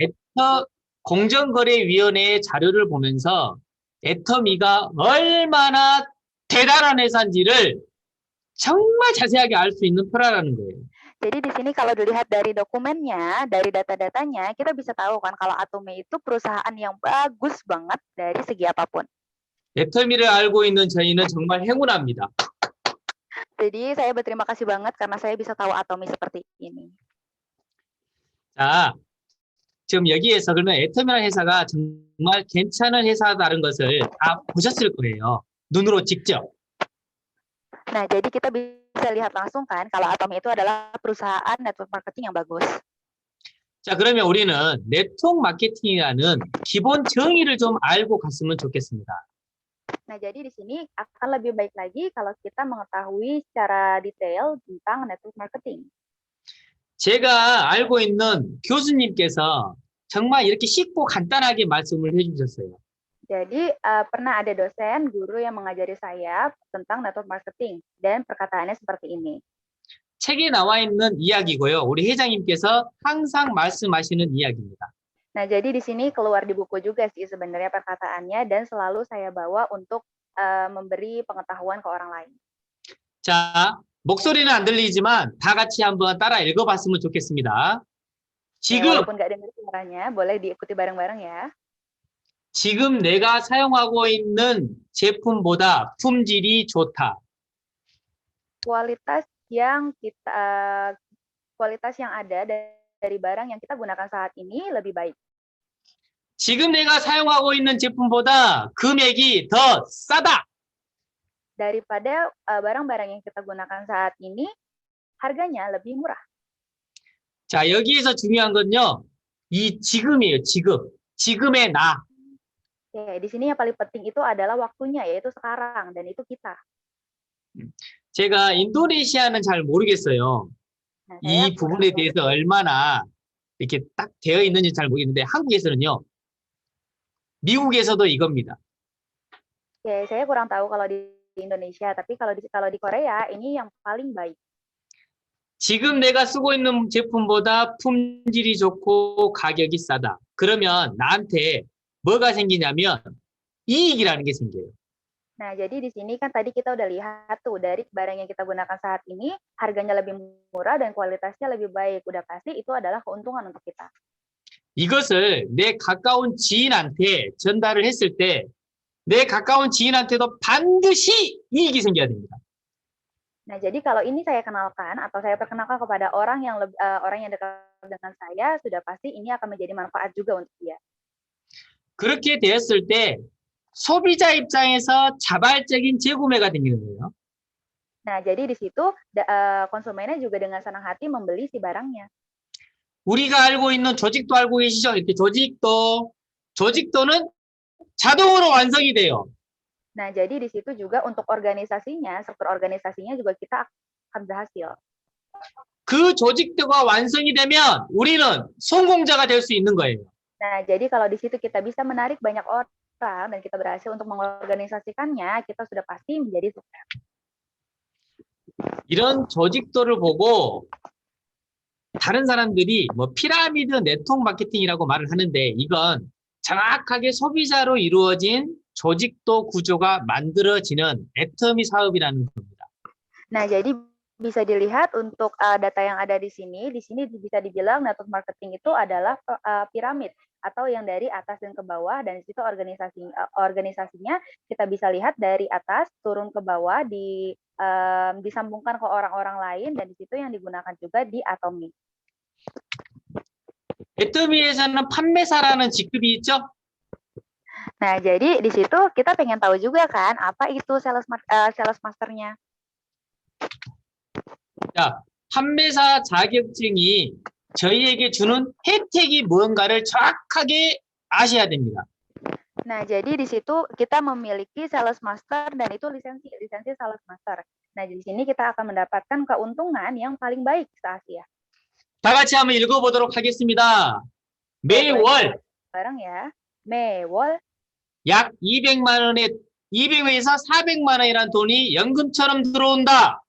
공정거래위원회의 자료를 보면서 애터미가 얼마나 대단한 회사인지를 정말 자세하게 알 수 있는 표라라는 거예요. Jadi di sini kalau dilihat dari dokumennya, dari data-datanya, kita bisa tahu kan kalau Atome itu perusahaan yang bagus banget dari segi apapun. 애터미를 알고 있는 저희는 정말 행운합니다. Jadi saya berterima kasih banget karena saya bisa tahu Atome seperti ini. 자, 지금 여기에서 그러면 애터미라는 회사가 정말 괜찮은 회사다는 것을 다 보셨을 거예요. 눈으로 직접. Nah, jadi kita bisa lihat langsung kan kalau Atome itu adalah perusahaan network marketing yang bagus. 자, 그러면 우리는 네트워크 마케팅이라는 기본 정의를 좀 알고 갔으면 좋겠습니다. Nah, jadi di sini akan lebih baik lagi kalau kita mengetahui secara detail tentang network marketing. 제가 알고 있는 교수님께서 정말 이렇게 쉽고 간단하게 말씀을 해주셨어요. Jadi pernah ada dosen, guru yang mengajari saya tentang network marketing dan perkataannya seperti ini. 책에 나와 있는 이야기고요. 우리 회장님께서 항상 말씀하시는 이야기입니다. Nah, jadi di sini keluar di buku juga sih sebenarnya perkataannya dan selalu saya bawa untuk memberi pengetahuan ke orang lain. 자, 목소리는 안 들리지만 다 같이 한번 따라 읽어봤으면 좋겠습니다. 지금, Walaupun nggak dengar suaranya, boleh diikuti bareng-bareng ya. 지금 내가 사용하고 있는 제품보다 품질이 좋다. Kualitas yang ada dari barang yang kita gunakan saat ini lebih baik. 지금 내가 사용하고 있는 제품보다 금액이 더 싸다. Daripada barang-barang yang kita gunakan saat ini, harganya lebih murah. 자, 여기에서 중요한 건요. 이 지금이에요. 지금. 지금의 나. Oke, di sini yang paling penting itu adalah waktunya, yaitu sekarang, dan itu kita. 제가 인도네시아는 잘 모르겠어요. Nah, 이 부분에 대해서 얼마나 이렇게 딱 되어 있는지 잘 모르겠는데 한국에서는요. 미국에서도 이겁니다. Oke, saya kurang tahu kalau di Indonesia, tapi kalau di Korea ini yang paling baik. 지금 내가 쓰고 있는 제품보다 품질이 좋고 가격이 싸다. 그러면 나한테 뭐가 생기냐면 이익이라는 게 생겨요. Nah, jadi di sini kan tadi kita udah lihat tuh dari barang yang kita gunakan saat ini harganya lebih murah dan kualitasnya lebih baik. Udah pasti itu adalah keuntungan untuk kita. 이것을 내 가까운 지인한테 전달을 했을 때 내 가까운 지인한테도 반드시 이익이 생겨야 됩니다. Nah, jadi kalau ini saya kenalkan atau saya perkenalkan kepada orang yang dekat dengan saya, sudah pasti ini akan menjadi manfaat juga untuk dia. 그렇게 되었을 때 소비자 입장에서 자발적인 재구매가 되는 거예요. Nah, jadi di situ konsumennya juga dengan senang hati membeli si barangnya. 우리가 알고 있는 조직도 알고 계시죠? 이렇게 조직도는 자동으로 완성이 돼요. Nah, jadi di situ juga untuk organisasinya, struktur organisasinya juga kita akan berhasil. 그 조직도가 완성이 되면 우리는 성공자가 될 수 있는 거예요. Nah, jadi kalau di situ kita bisa menarik banyak orang dan kita berhasil untuk mengorganisasikannya, kita sudah pasti menjadi sukses. 이런 조직도를 보고 다른 사람들이 뭐 피라미드 네트워크 마케팅이라고 말을 하는데 이건 정확하게 소비자로 이루어진 조직도 구조가 만들어지는 애터미 사업이라는 겁니다. Nah, jadi bisa dilihat untuk data yang ada di sini bisa dibilang network marketing itu adalah piramid atau yang dari atas dan ke bawah, dan di situ organisasinya kita bisa lihat dari atas turun ke bawah disambungkan ke orang-orang lain, dan di situ yang digunakan juga di Atome. 애터미에서는 판매사라는 직급이 있죠? Nah, jadi di situ kita pengen tahu juga kan apa itu sales masternya. 자, 판매사 자격증이 저희에게 주는 혜택이 뭔가를 정확하게 아셔야 됩니다. Nah, jadi di situ kita memiliki sales master dan itu lisensi sales master. Nah, di sini kita akan mendapatkan keuntungan yang paling baik se-Asia. 다 같이 한번 읽어보도록 하겠습니다. 매월 bareng ya. 매월 약 200에서 400만 원이라는 돈이 연금처럼 들어온다.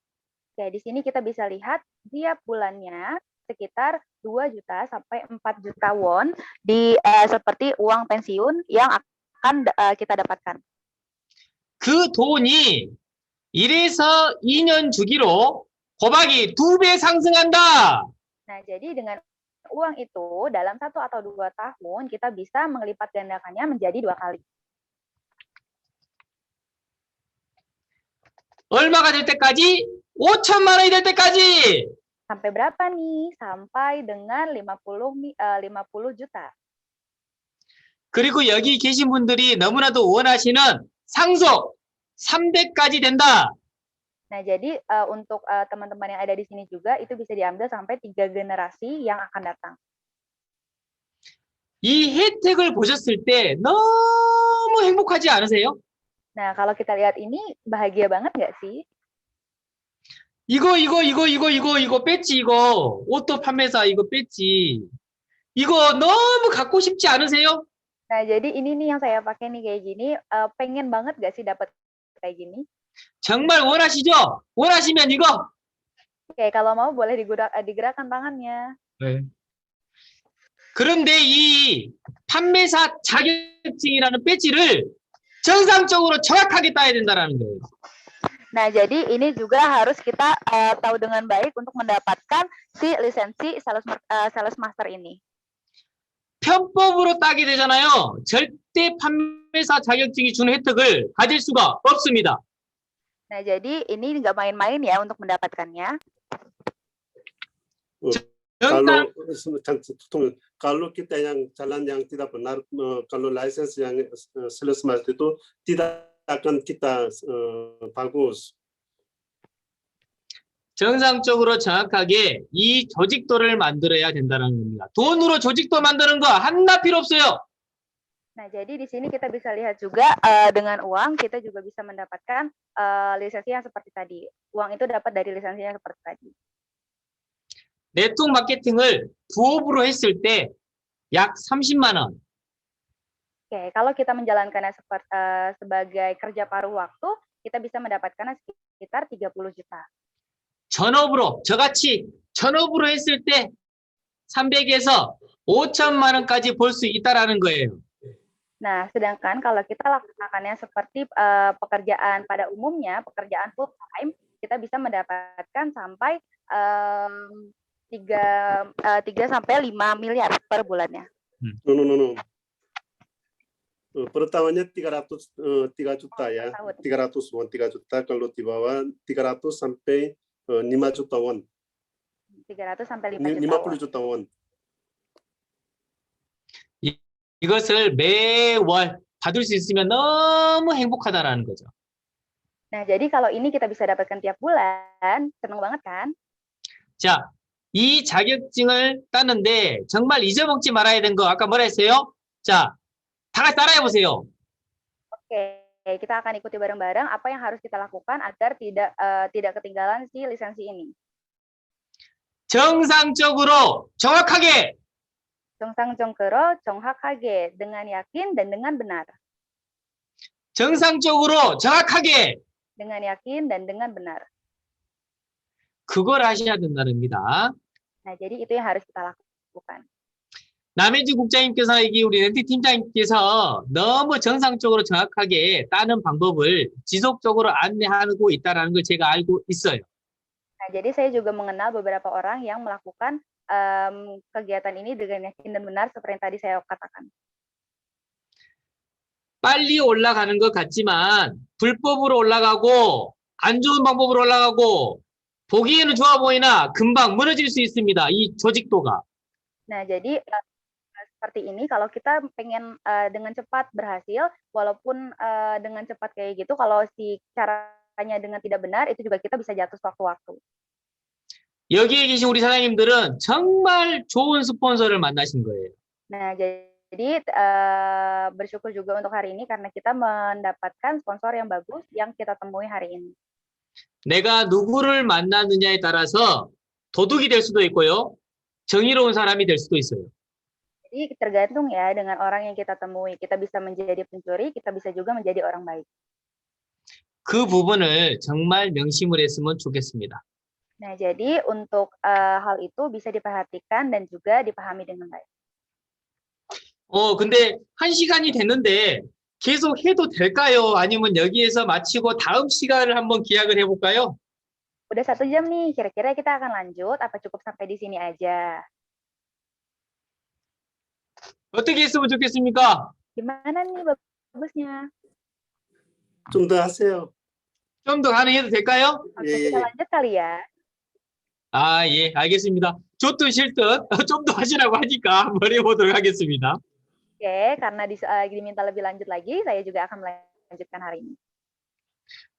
Ya, di sini kita bisa lihat tiap bulannya sekitar 2 juta sampai 4 juta won seperti uang pensiun yang akan kita dapatkan. 그 돈이 1에서 2년 주기로 호박이 2배 상승한다. Nah, jadi dengan uang itu dalam 1 atau 2 tahun kita bisa melipat gandakannya menjadi 2 kali. 얼마가 될 때까지? 5천만 원이 될 때까지. Sampai berapa nih? Sampai dengan 50 juta. 그리고 여기 계신 분들이 너무나도 원하시는 상속 300까지 된다. Nah, jadi untuk teman-teman yang ada di sini juga itu bisa diambil sampai 3 generasi yang akan datang. 이 혜택을 보셨을 때 너무 행복하지 않으세요? Nah, kalau kita lihat ini bahagia banget nggak sih? 이거 배지 이거 오토 판매사 이거 배지 이거 너무 갖고 싶지 않으세요? Nah, jadi ini nih yang saya pakai nih kayak gini, pengen banget nggak sih dapat kayak gini? 정말 원하시죠? 원하시면 이거. Oke, kalau mau boleh digerakkan tangannya. 네. 그런데 이 판매사 자격증이라는 배지를 정상적으로 정확하게 따야 된다는 거예요. Nah, jadi ini juga harus kita tahu dengan baik untuk mendapatkan si lisensi sales master ini. 편법으로 따게 되잖아요. 절대 판매사 자격증이 주는 혜택을 가질 수가 없습니다. Nah, jadi ini nggak main-main ya untuk mendapatkannya. Kalau kita yang jalan yang tidak benar, kalau lisensi yang sales master itu tidak akan kita bagus. 정상적으로 정확하게 이 조직도를 만들어야 된다는 겁니다. 돈으로 조직도 만드는 거 하나 필요 없어요. Nah, jadi di sini kita bisa lihat juga dengan uang kita juga bisa mendapatkan lisensi yang seperti tadi. Uang itu dapat dari lisensinya seperti tadi. 네트워크 마케팅을 부업으로 했을 때 약 30만 원. Oke, kalau kita menjalankannya sebagai kerja paruh waktu, kita bisa mendapatkannya sekitar 30 juta. 전업으로 저같이 전업으로 했을 때 300에서 5천만 원까지 벌 수 있다라는 거예요. Nah, sedangkan kalau kita lakukannya seperti pekerjaan pada umumnya, pekerjaan full time, kita bisa mendapatkan sampai 3 sampai 5 miliar per bulannya. No. Per tahunnya 3 juta ya. 300 won, 3 juta kalau di bawah 300 sampai 5 juta won. 300 sampai 5 juta won. 50 juta won. 이것을 매월 받을 수 있으면 너무 행복하다라는 거죠. Nah, jadi kalau ini kita bisa dapatkan tiap bulan, seneng banget kan? 자, 이 자격증을 따는데 정말 잊어먹지 말아야 되는 거 아까 뭐라 했어요? 자, 다 같이 따라해 보세요. Oke, kita akan ikuti bareng-bareng apa yang harus kita lakukan agar tidak ketinggalan si lisensi ini. 정상적으로 정확하게 정상적으로 정확하게 dengan yakin dan dengan benar. 정상적으로 정확하게 Dengan yakin dan dengan benar. 그걸 하셔야 된다는 겁니다. Nah, jadi itu yang harus kita lakukan. 남해주 국장님께서 여기 우리 렌트 팀장님께서 너무 정상적으로 정확하게 따는 방법을 지속적으로 안내하고 있다는 걸 제가 알고 있어요. Nah, jadi saya juga mengenal beberapa orang yang melakukan kegiatan ini dengan yakin dan benar seperti yang tadi saya katakan. 빨리 올라가는 것 같지만 불법으로 올라가고 안 좋은 방법으로 올라가고 보기에는 좋아 보이나 금방 무너질 수 있습니다. 이 조직도가. Nah, jadi seperti ini kalau kita pengen dengan cepat berhasil, walaupun dengan cepat kayak gitu, kalau si caranya dengan tidak benar, itu juga kita bisa jatuh sewaktu-waktu. 여기에 계신 우리 사장님들은 정말 좋은 스폰서를 만나신 거예요. Nah, jadi bersyukur juga untuk hari ini karena kita mendapatkan sponsor yang bagus yang kita temui hari ini. 내가 누구를 만나느냐에 따라서 도둑이 될 수도 있고요. 정의로운 사람이 될 수도 있어요. Jadi tergantung ya dengan orang yang kita temui. Kita bisa menjadi pencuri, kita bisa juga menjadi orang baik. 그 부분을 정말 명심을 했으면 좋겠습니다. Nah, jadi untuk hal itu bisa diperhatikan dan juga dipahami dengan baik. 근데 1시간이 됐는데 계속 해도 될까요? 아니면 여기에서 마치고 다음 시간을 한번 기약을 해볼까요? Udah 1 jam nih, kira-kira kita akan lanjut apa cukup sampai di sini aja? 어떻게 했으면 좋겠습니까? Gimana nih bagusnya? 좀 더 하세요. 좀 더 가능해도 될까요? Oke, 예, kita 예. lanjut kali ya. 아, 예, 알겠습니다. 좋든 싫든 좀 더 하시라고 하니까 한번 해보도록 하겠습니다. Oke, karena diminta lebih lanjut lagi, saya juga akan melanjutkan hari ini.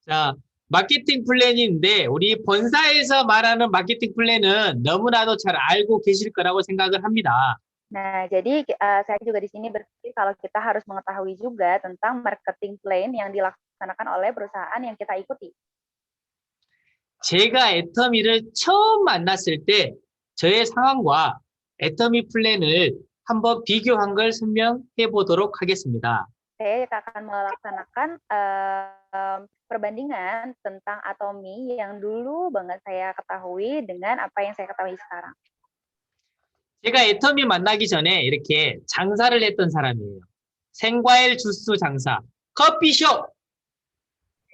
자, 마케팅 플랜인데 우리 본사에서 말하는 마케팅 플랜은 너무나도 잘 알고 계실 거라고 생각을 합니다. Nah, jadi saya juga di sini berpikir kalau kita harus mengetahui juga tentang marketing plan yang dilaksanakan oleh perusahaan yang kita ikuti. 제가 애터미를 처음 만났을 때 저의 상황과 애터미 플랜을 한번 비교한 걸 설명해 보도록 하겠습니다. Saya akan melaksanakan perbandingan tentang Atomi yang dulu banget saya ketahui dengan apa yang saya ketahui sekarang. 제가 애터미 만나기 전에 이렇게 장사를 했던 사람이에요. 생과일 주스 장사, 커피숍.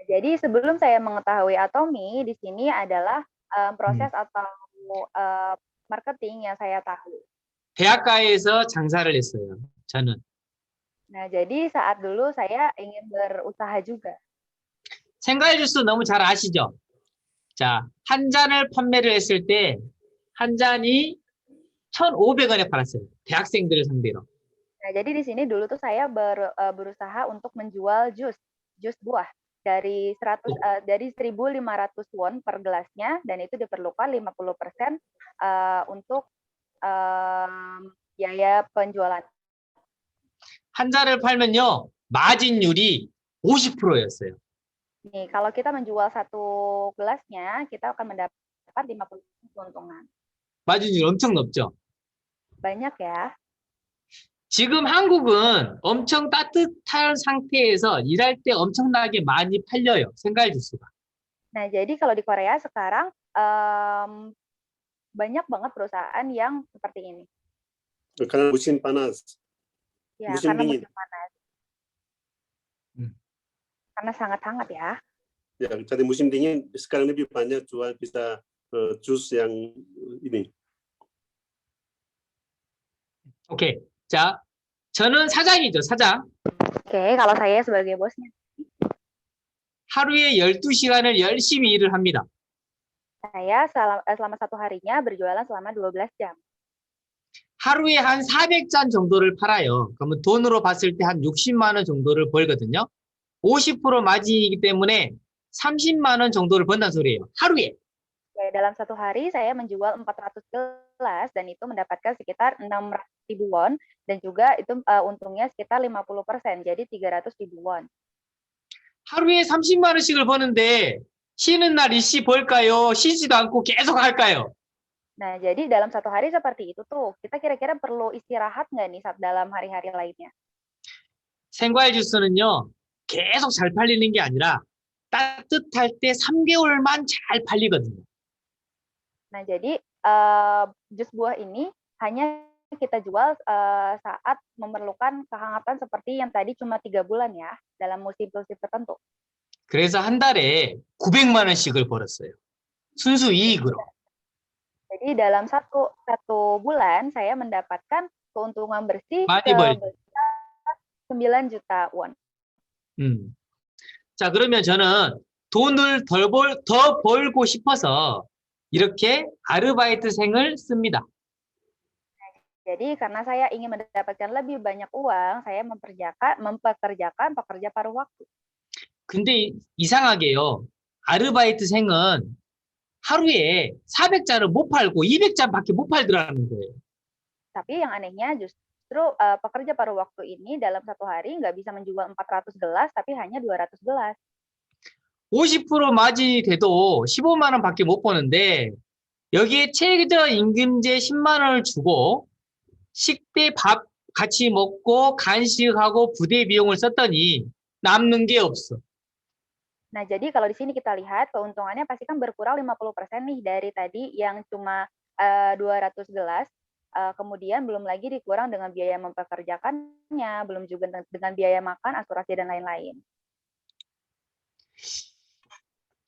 Jadi sebelum saya mengetahui Atomi, di sini adalah proses atau marketing yang saya tahu. 대학가에서 장사를 했어요. 저는. Nah, jadi saat dulu saya ingin berusaha juga. 생과일 주스 너무 잘 아시죠? 자, 한 잔을 판매를 했을 때 한 잔이 1,500원에 팔았어요. 대학생들을 상대로. Nah, jadi di sini dulu tuh saya berusaha untuk menjual jus buah dari 1.500 won per gelasnya, dan itu diperlukan 50% untuk biaya penjualan. 한 잔을 팔면요, 마진율이 50%였어요. Nih, kalau kita menjual 1 gelasnya, kita akan mendapat 50% keuntungan. 마진율 엄청 높죠? Banyak ya. 지금 한국은 엄청 따뜻한 상태에서 일할 때 엄청나게 많이 팔려요. 생과일 주스가. Nah, jadi kalau di Korea sekarang banyak banget perusahaan yang seperti ini. karena musim panas. Ya, Musim karena dingin. musim panas. Hmm. Karena sangat hangat ya. Ya, jadi musim dingin sekarang lebih banyak jual bisa jus yang ini. 오케이. 자, 저는 사장이죠, 사장. Oke, kalau saya sebagai bosnya, 하루에 12시간을 열심히 일을 합니다. saya selama 1 harinya berjualan selama 12 jam. 하루에 한 400잔 정도를 팔아요. 그러면 돈으로 봤을 때 한 60만 원 정도를 벌거든요. 50% 마진이기 때문에 30만 원 정도를 번다는 소리예요. 하루에. Ya, dalam 1 hari saya menjual 400 gelas dan itu mendapatkan sekitar 600.000 won, dan juga itu untungnya sekitar 50%, jadi 300.000 won. 하루에 30만 원씩을 버는데 쉬는 날 일시 벌까요? 쉬지도 않고 계속 할까요? Nah, jadi dalam 1 hari seperti itu tuh, kita kira-kira perlu istirahat nggak nih saat dalam hari-hari lainnya? 생과일 주스는요, 계속 잘 팔리는 게 아니라 따뜻할 때 3개월만 잘 팔리거든요. Nah, jadi jus buah ini hanya kita jual saat memerlukan kehangatan seperti yang tadi cuma 3 bulan ya, dalam musim-musim tertentu. 그래서 한 달에 900만 원씩을 벌었어요. 순수 이익으로. Jadi dalam satu bulan saya mendapatkan keuntungan bersih 많이 벌죠. sebesar 9 juta won. 자, 그러면 저는 돈을 더 벌고 싶어서 이렇게 아르바이트생을 씁니다. Jadi karena saya ingin mendapatkan lebih banyak uang, saya mempekerjakan pekerja paruh waktu. 근데 이상하게요. 아르바이트생은 하루에 400잔을 못 팔고 200잔밖에 못 팔더라는 거예요. Tapi yang anehnya justru pekerja paruh waktu ini dalam 1 hari nggak bisa menjual 400 gelas, tapi hanya 200 gelas. 50% 마진이 돼도 15만 원밖에 못 버는데 여기에 최저임금제 10만 원을 주고 식대 밥 같이 먹고 간식하고 부대 비용을 썼더니 남는 게 없어. Nah, jadi kalau di sini kita lihat keuntungannya pasti kan berkurang 50% nih dari tadi yang cuma 200 gelas. Kemudian belum lagi dikurang dengan biaya mempekerjakannya, belum juga dengan biaya makan, asuransi, dan lain-lain.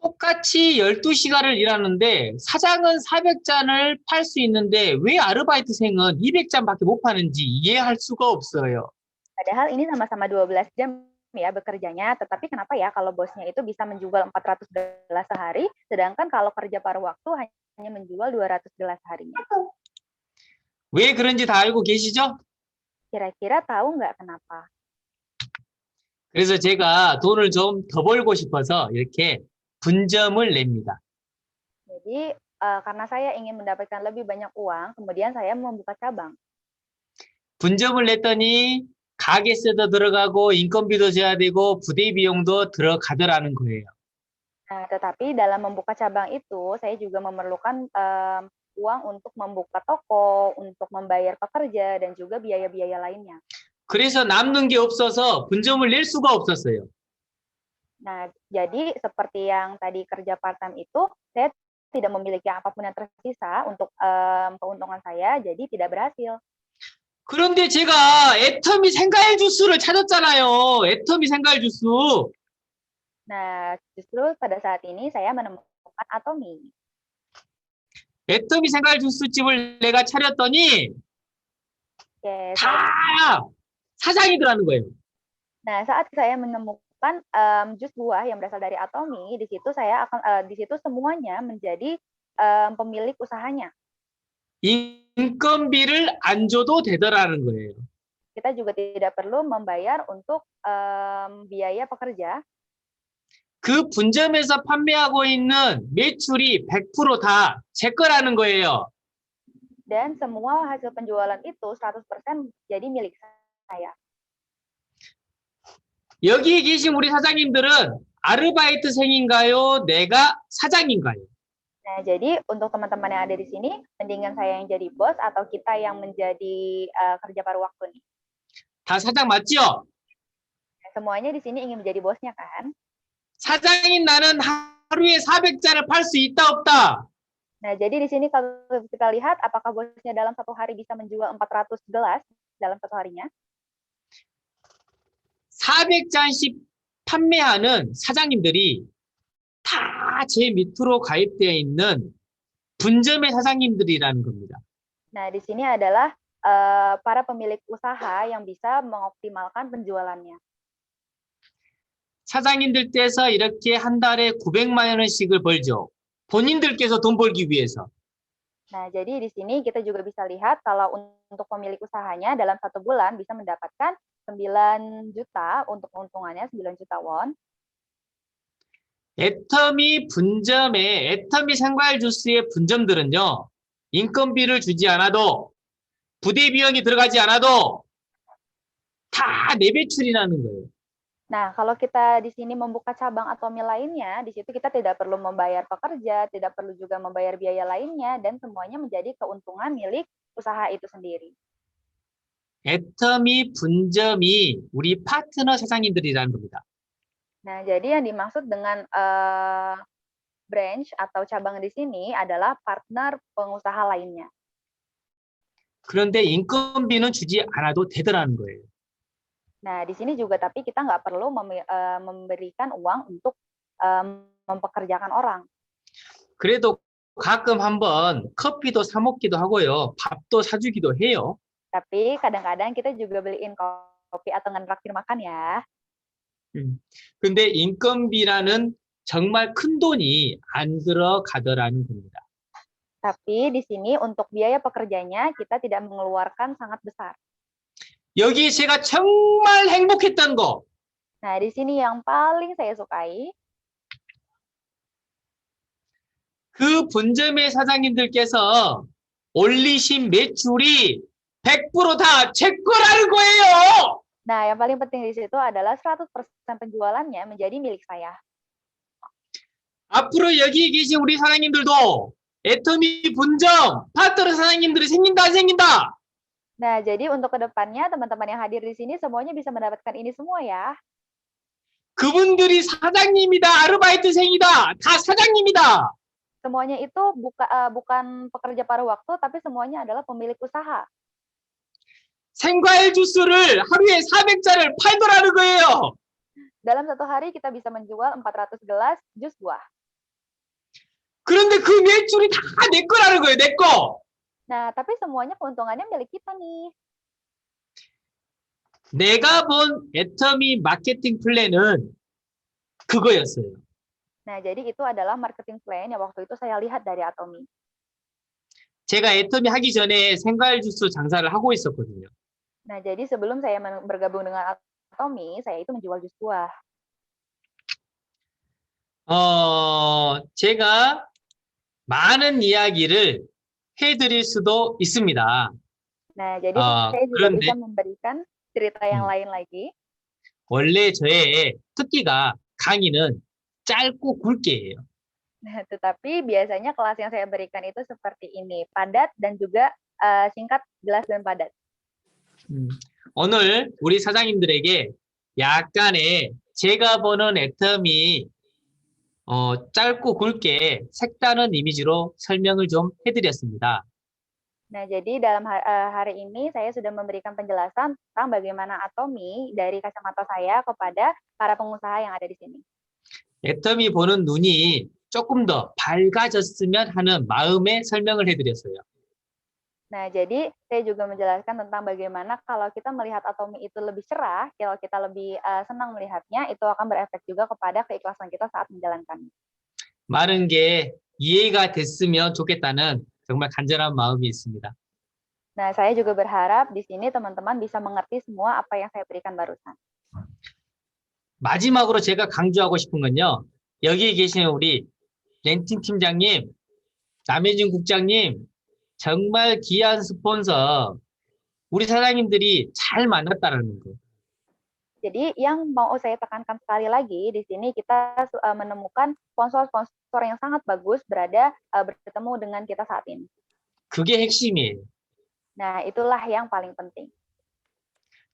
똑같이 12시간을 일하는데 사장은 400잔을 팔 수 있는데 왜 아르바이트생은 200잔밖에 못 파는지 이해할 수가 없어요. Padahal ini sama-sama 12 jam ya bekerjanya, tetapi kenapa ya kalau bosnya itu bisa menjual 400 gelas sehari, sedangkan kalau kerja paruh waktu hanya menjual 200 gelas seharinya. 왜 그런지 다 알고 계시죠? Kira-kira tahu nggak kenapa? 그래서 제가 돈을 좀 더 벌고 싶어서 이렇게 분점을 냅니다. Jadi karena saya ingin mendapatkan lebih banyak uang, kemudian saya membuka cabang. 분점을 냈더니 가게세도 들어가고 인건비도 져야 되고 부대 비용도 들어가더라는 거예요. Nah, tetapi dalam membuka cabang itu, saya juga memerlukan uang untuk membuka toko, untuk membayar pekerja, dan juga biaya-biaya lainnya. 그래서 남는 게 없어서 분점을 낼 수가 없었어요. Nah, jadi seperti yang tadi kerja part-time itu, saya tidak memiliki apapun yang tersisa untuk keuntungan saya, jadi tidak berhasil. 그런데 제가 애터미 생과일 주스를 찾았잖아요. 애터미 생과일 주스. Nah, justru pada saat ini saya menemukan Atomy. 애터미 생과일 주스집을 내가 차렸더니 Oke, 다 사장이더라는 거예요. nah, saat saya menemukan jus buah yang berasal dari Atomy, di situ saya akan di situ semuanya menjadi pemilik usahanya. 인건비를 안 줘도 되더라는 거예요. Kita juga tidak perlu membayar untuk biaya pekerja. 그 분점에서 판매하고 있는 매출이 100% 다 제 거라는 거예요. Dan semua hasil penjualan itu 100% jadi milik saya. 여기에 계신 우리 사장님들은 아르바이트생인가요? 내가 사장인가요? Nah, jadi untuk teman-teman yang ada di sini, mendingan saya yang jadi bos atau kita yang menjadi kerja paruh waktu nih. 다 사장 맞죠? Semuanya di sini ingin menjadi bosnya kan? 사장인 나는 하루에 400잔을 팔 수 있다 없다? Nah, jadi di sini kalau kita lihat apakah bosnya dalam satu hari bisa menjual 400 gelas dalam satu harinya? 400잔씩 판매하는 사장님들이 다 제 밑으로 가입되어 있는 분점의 사장님들이라는 겁니다. Nah, di sini adalah para pemilik usaha yang bisa mengoptimalkan penjualannya. 사장님들 떼서 이렇게 한 달에 900만 원씩을 벌죠. 본인들께서 돈 벌기 위해서. Nah, jadi di sini kita juga bisa lihat kalau untuk pemilik usahanya dalam satu bulan bisa mendapatkan 9 juta untuk keuntungannya 9 juta won. 애터미 분점의 애터미 생과일 주스의 분점들은요. 인건비를 주지 않아도 부대 비용이 들어가지 않아도 다 내배출이라는 거예요. Nah, kalau kita di sini membuka cabang Atomy lainnya, di situ kita tidak perlu membayar pekerja, tidak perlu juga membayar biaya lainnya, dan semuanya menjadi keuntungan milik usaha itu sendiri. 애터미 분점이 우리 파트너 사장님들이라는 겁니다. Nah, jadi yang dimaksud dengan branch atau cabang di sini adalah partner pengusaha lainnya. 그런데 인건비는 주지 않아도 되더라는 거예요. Nah, di sini juga tapi kita nggak perlu memberikan uang untuk mempekerjakan orang. 그래도 가끔 한번 커피도 사 먹기도 하고요. 밥도 사주기도 해요. Tapi kadang-kadang kita juga beliin kopi atau ngetraktir makan ya. 근데 인건비라는 정말 큰 돈이 안 들어가더라는 겁니다. Tapi di sini untuk biaya pekerjanya kita tidak mengeluarkan sangat besar. 여기 제가 정말 행복했던 거. Nah, di sini yang paling saya sukai, 그 본점의 사장님들께서 올리신 매출이 100% 다 제 거라는 거예요. nah yang paling penting di situ adalah 100% penjualannya menjadi milik saya. 앞으로 여기 계신 우리 사장님들도 애터미 본점 파트너 사장님들이 생긴다 안 생긴다. Nah, jadi untuk kedepannya teman-teman yang hadir di sini semuanya bisa mendapatkan ini semua ya. 그분들이 사장님이다, 아르바이트생이다, 다 사장님이다. Semuanya itu bukan pekerja paruh waktu, tapi semuanya adalah pemilik usaha. 생과일 주스를 하루에 400잔을 팔더라는 거예요. Dalam satu hari kita bisa menjual 400 gelas jus buah. 그런데 그 매출이 다 내 거라는 거예요, 내 거. Nah, tapi semuanya keuntungannya milik kita nih. 내가 본 애터미 마케팅 플랜은 그거였어요. Nah, jadi itu adalah marketing plan yang waktu itu saya lihat dari Atomy. 제가 애터미 하기 전에 생과일 주스 장사를 하고 있었거든요. Nah, jadi sebelum saya bergabung dengan Atomy, saya itu menjual jus buah. 제가 많은 이야기를 해드릴 수도 있습니다. Nah, jadi saya juga 그런데 bisa memberikan cerita yang lain lagi. 원래 저의 특기가 강의는 짧고 굵게예요. Nah, tetapi biasanya kelas yang saya berikan itu seperti ini, padat dan juga singkat, jelas dan padat. 오늘 우리 사장님들에게 약간의 제가 보는 애터미 짧고 굵게 색다른 이미지로 설명을 좀 해드렸습니다. Nah, jadi dalam hari ini saya sudah memberikan penjelasan tentang bagaimana Atomy dari kacamata saya kepada para pengusaha yang ada di sini. 애터미 보는 눈이 조금 더 밝아졌으면 하는 마음에 설명을 해드렸어요. Nah, jadi saya juga menjelaskan tentang bagaimana kalau kita melihat Atomy itu lebih cerah, kalau kita lebih senang melihatnya, itu akan berefek juga kepada keikhlasan kita saat menjalankannya. 많은 게 이해가 됐으면 좋겠다는 정말 간절한 마음이 있습니다. Nah, saya juga berharap di sini teman-teman bisa mengerti semua apa yang saya berikan barusan. 마지막으로 제가 강조하고 싶은 건요. 여기 계신 우리 렌팅 팀장님, 남혜진 국장님, 정말 귀한 스폰서, 우리 사장님들이 잘 만났다라는 거. Jadi yang mau saya tekankan sekali lagi, di sini kita menemukan sponsor-sponsor yang sangat bagus bertemu dengan kita saat ini. 그게 핵심이에요. Nah, itulah yang paling penting.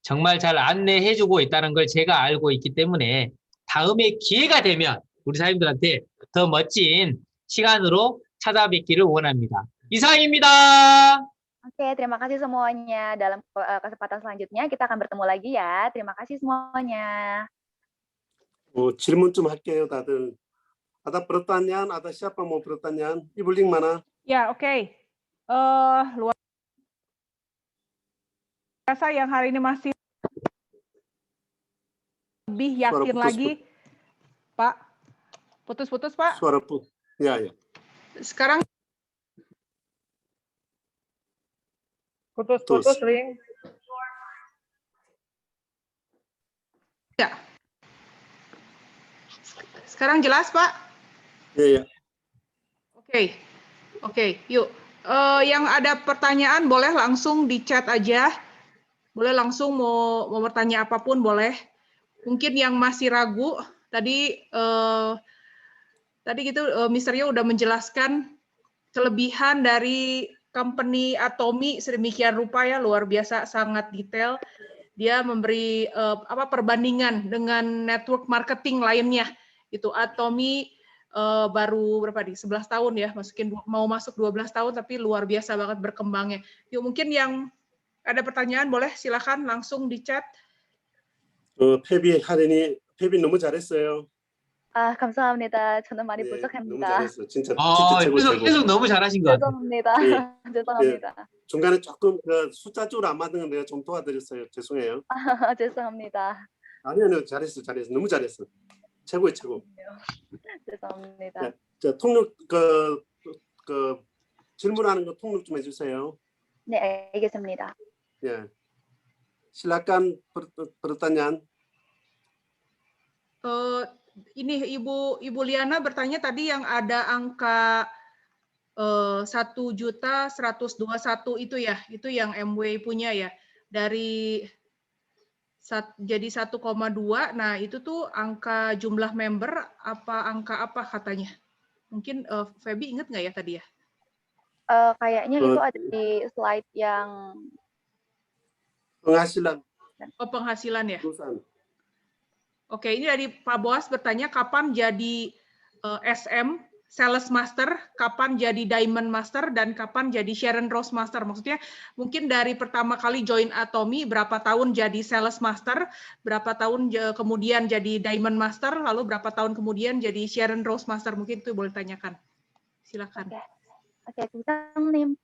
정말 잘 안내해주고 있다는 걸 제가 알고 있기 때문에 다음에 기회가 되면 우리 사장님들한테 더 멋진 시간으로 찾아뵙기를 원합니다. 이상입니다. Oke, terima kasih semuanya. Dalam kesempatan selanjutnya kita akan bertemu lagi ya. Terima kasih semuanya. 질문 좀 할게요, 다들. Ada pertanyaan, ada siapa mau pertanyaan? Ibu Ling mana? Ya, oke. Luar biasa yang hari ini masih lebih yakin lagi, Pak. Putus-putus, Pak. Suara pun. Ya, ya. Sekarang putus-putus, Ring. Ya. Sekarang jelas, Pak? Ya, ya. Oke, yuk. Yang ada pertanyaan boleh langsung di chat aja. Boleh langsung mau bertanya apapun boleh. Mungkin yang masih ragu, tadi gitu Mr. Yo udah menjelaskan kelebihan dari company Atomy sedemikian rupa ya, luar biasa, sangat detail. Dia memberi perbandingan dengan network marketing lainnya. Itu Atomy baru berapa nih? 11 tahun ya, mau masuk 12 tahun tapi luar biasa banget berkembangnya. Yuk, mungkin yang ada pertanyaan boleh silakan langsung di chat. 페비 하린이 페비 너무 잘했어요. 감사합니다. 저는 많이 너무 부족합니다. 잘했어. 진짜 최고. 계속 너무 잘하신 것 같아요. 죄송합니다. 죄송합니다. 중간에 조금 숫자 쪽으로 안 맞는 건 내가 좀 도와드렸어요. 죄송해요. 죄송합니다. 아니요, 잘했어. 너무 잘했어. 최고의 최고. 죄송합니다. 자, 통역 질문하는 거 통역 좀 해주세요. 네, 알겠습니다. Ya, silakan pertanyaan. Ini Ibu Liana bertanya tadi yang ada angka 1.121.000 itu ya, itu yang MW punya ya, dari jadi 1,2. Nah itu tuh angka jumlah member angka apa katanya? Mungkin Feby ingat nggak ya tadi ya? Kayaknya itu ada di slide yang penghasilan. Penghasilan ya. Perusahaan. Oke, ini dari Pak Boas bertanya kapan jadi SM Sales Master, kapan jadi Diamond Master, dan kapan jadi Sharon Rose Master. Maksudnya mungkin dari pertama kali join Atomy berapa tahun jadi Sales Master, berapa tahun kemudian jadi Diamond Master, lalu berapa tahun kemudian jadi Sharon Rose Master. Mungkin itu boleh tanyakan. Silakan. Oke, 부장님.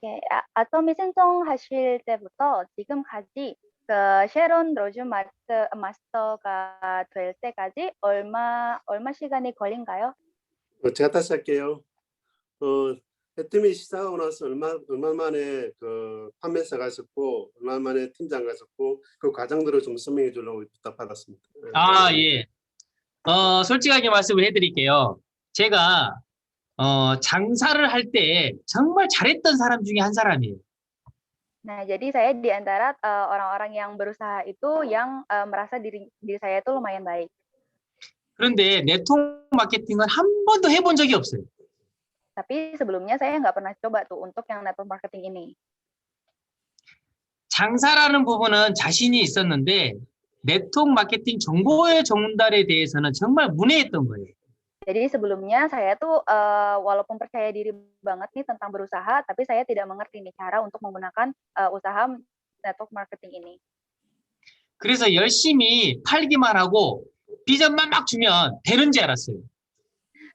예, 아토미 신청하실 때부터 지금까지 그 쉐론 로즈 마스터가 될 때까지 얼마 시간이 걸린가요? 제가 다시 할게요. 해팀이 시작하고 나서 얼마 만에 그 판매사가 있었고 얼마 만에 팀장가 있었고 그 과정들을 좀 설명해 주려고 부탁받았습니다. 예. 솔직하게 말씀을 해드릴게요. 제가 장사를 할 때 정말 잘했던 사람 중에 한 사람이에요. Nah, jadi saya di antara orang-orang yang berusaha itu yang merasa diri saya itu lumayan baik. 그런데 네트워크 마케팅은 한 번도 해본 적이 없어요. Tapi sebelumnya saya nggak pernah coba tuh untuk yang network marketing ini. 장사라는 부분은 자신이 있었는데 네트워크 마케팅 정보의 전달에 대해서는 정말 문외했던 거예요. Jadi sebelumnya saya tuh walaupun percaya diri banget nih tentang berusaha, tapi saya tidak mengerti nih cara untuk menggunakan usaha network marketing ini. 그래서 열심히 팔기만 하고 비전만 막 주면 되는 줄 알았어요.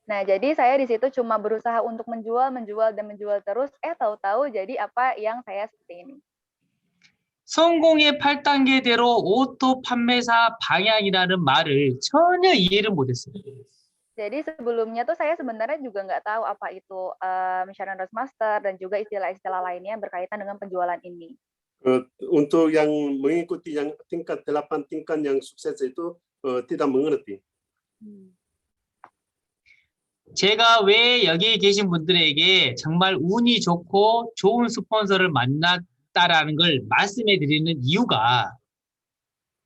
Nah, jadi saya di situ cuma berusaha untuk menjual terus, tahu-tahu jadi apa yang saya seperti ini. 성공의 8단계대로 오토 판매사 방향이라는 말을 전혀 이해를 못했어요. Jadi sebelumnya tuh saya sebenarnya juga nggak tahu apa itu Sharon Rose Master dan juga istilah-istilah lainnya yang berkaitan dengan penjualan ini. Untuk yang mengikuti yang tingkat 8 tingkat yang sukses itu tidak mengerti. 제가 왜 여기 계신 분들에게 정말 운이 좋고 좋은 스폰서를 만났다라는 걸 말씀해 드리는 이유가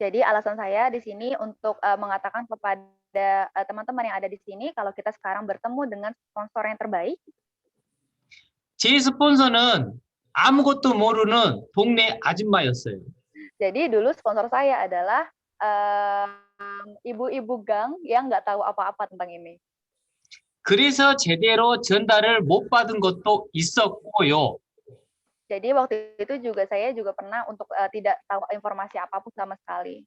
Jadi alasan saya di sini untuk mengatakan kepada teman-teman yang ada di sini kalau kita sekarang bertemu dengan sponsor yang terbaik. 제 스폰서는 아무것도 모르는 동네 아줌마였어요. Jadi dulu sponsor saya adalah ibu-ibu gang yang nggak tahu apa-apa tentang ini. 그래서 제대로 전달을 못 받은 것도 있었고요. Jadi waktu itu saya juga pernah untuk tidak tahu informasi apapun sama sekali.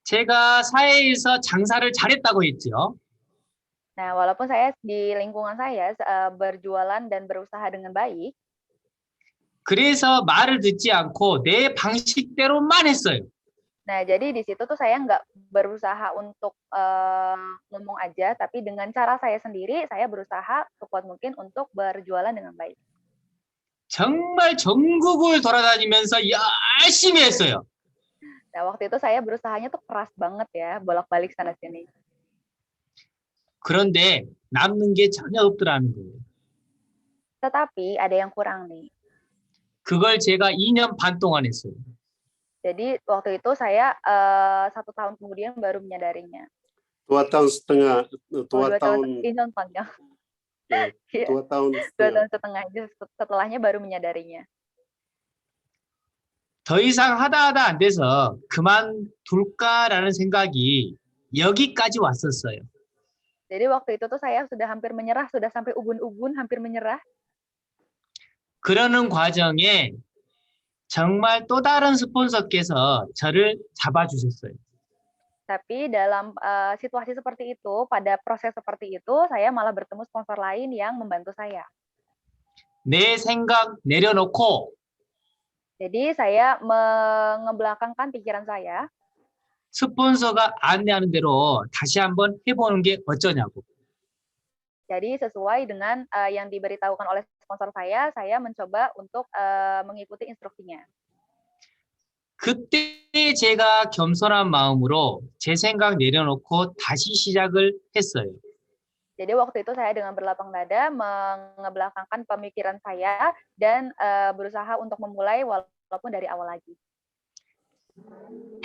제가 사회에서 장사를 잘했다고 했죠. Nah, walaupun saya di lingkungan saya berjualan dan berusaha dengan baik. 그래서 말을 듣지 않고 내 방식대로만 했어요. Nah, jadi di situ tuh saya nggak berusaha untuk ngomong aja, tapi dengan cara saya sendiri, saya berusaha sekuat mungkin untuk berjualan dengan baik. 정말 전국을 돌아다니면서 열심히 했어요. Nah, waktu itu saya berusahanya tuh keras banget ya, bolak-balik sana-sini. 그런데 남는 게 전혀 없더라는 거예요. Tetapi ada yang kurang nih. 그걸 제가 2년 반 동안 했어요. Jadi waktu itu saya 1 tahun kemudian baru menyadarinya. 2 tahun setengah, 2 tahun. 2 tahun panjang. 2 tahun 2 tahun setengah aja setelahnya baru menyadarinya. 더 이상 하다 안 돼서 그만둘까라는 생각이 여기까지 왔었어요. Jadi waktu itu tuh saya sudah hampir menyerah, sudah sampai ubun-ubun, hampir menyerah. 그러는 과정에 정말 또 다른 스폰서께서 저를 잡아주셨어요. Tapi dalam situasi seperti itu, pada proses seperti itu, saya malah bertemu sponsor lain yang membantu saya. 내 생각 내려놓고 Jadi saya mengebelakangkan pikiran saya. 스폰서가 안내하는 대로 다시 한번 해보는 게 어쩌냐고. Jadi sesuai dengan yang diberitahukan oleh sponsor saya mencoba untuk mengikuti instruksinya. 그때 제가 겸손한 마음으로 제 생각 내려놓고 다시 시작을 했어요. Jadi waktu itu saya dengan berlapang dada mengebelakangkan pemikiran saya dan berusaha untuk memulai walaupun dari awal lagi.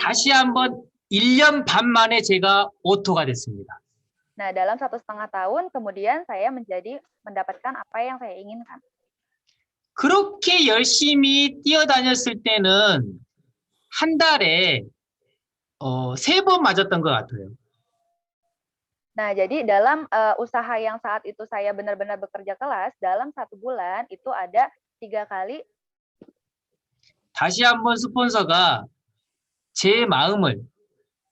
다시 한번 1년 반 만에 제가 오토가 됐습니다. Nah, dalam 1,5 tahun kemudian saya mendapatkan apa yang saya inginkan. 그렇게 열심히 뛰어다녔을 때는 한 달에 3번 맞았던 것 같아요. Nah, jadi dalam usaha yang saat itu saya benar-benar bekerja keras, dalam 1 bulan itu ada 3 kali. 다시 한번 스폰서가 제 마음을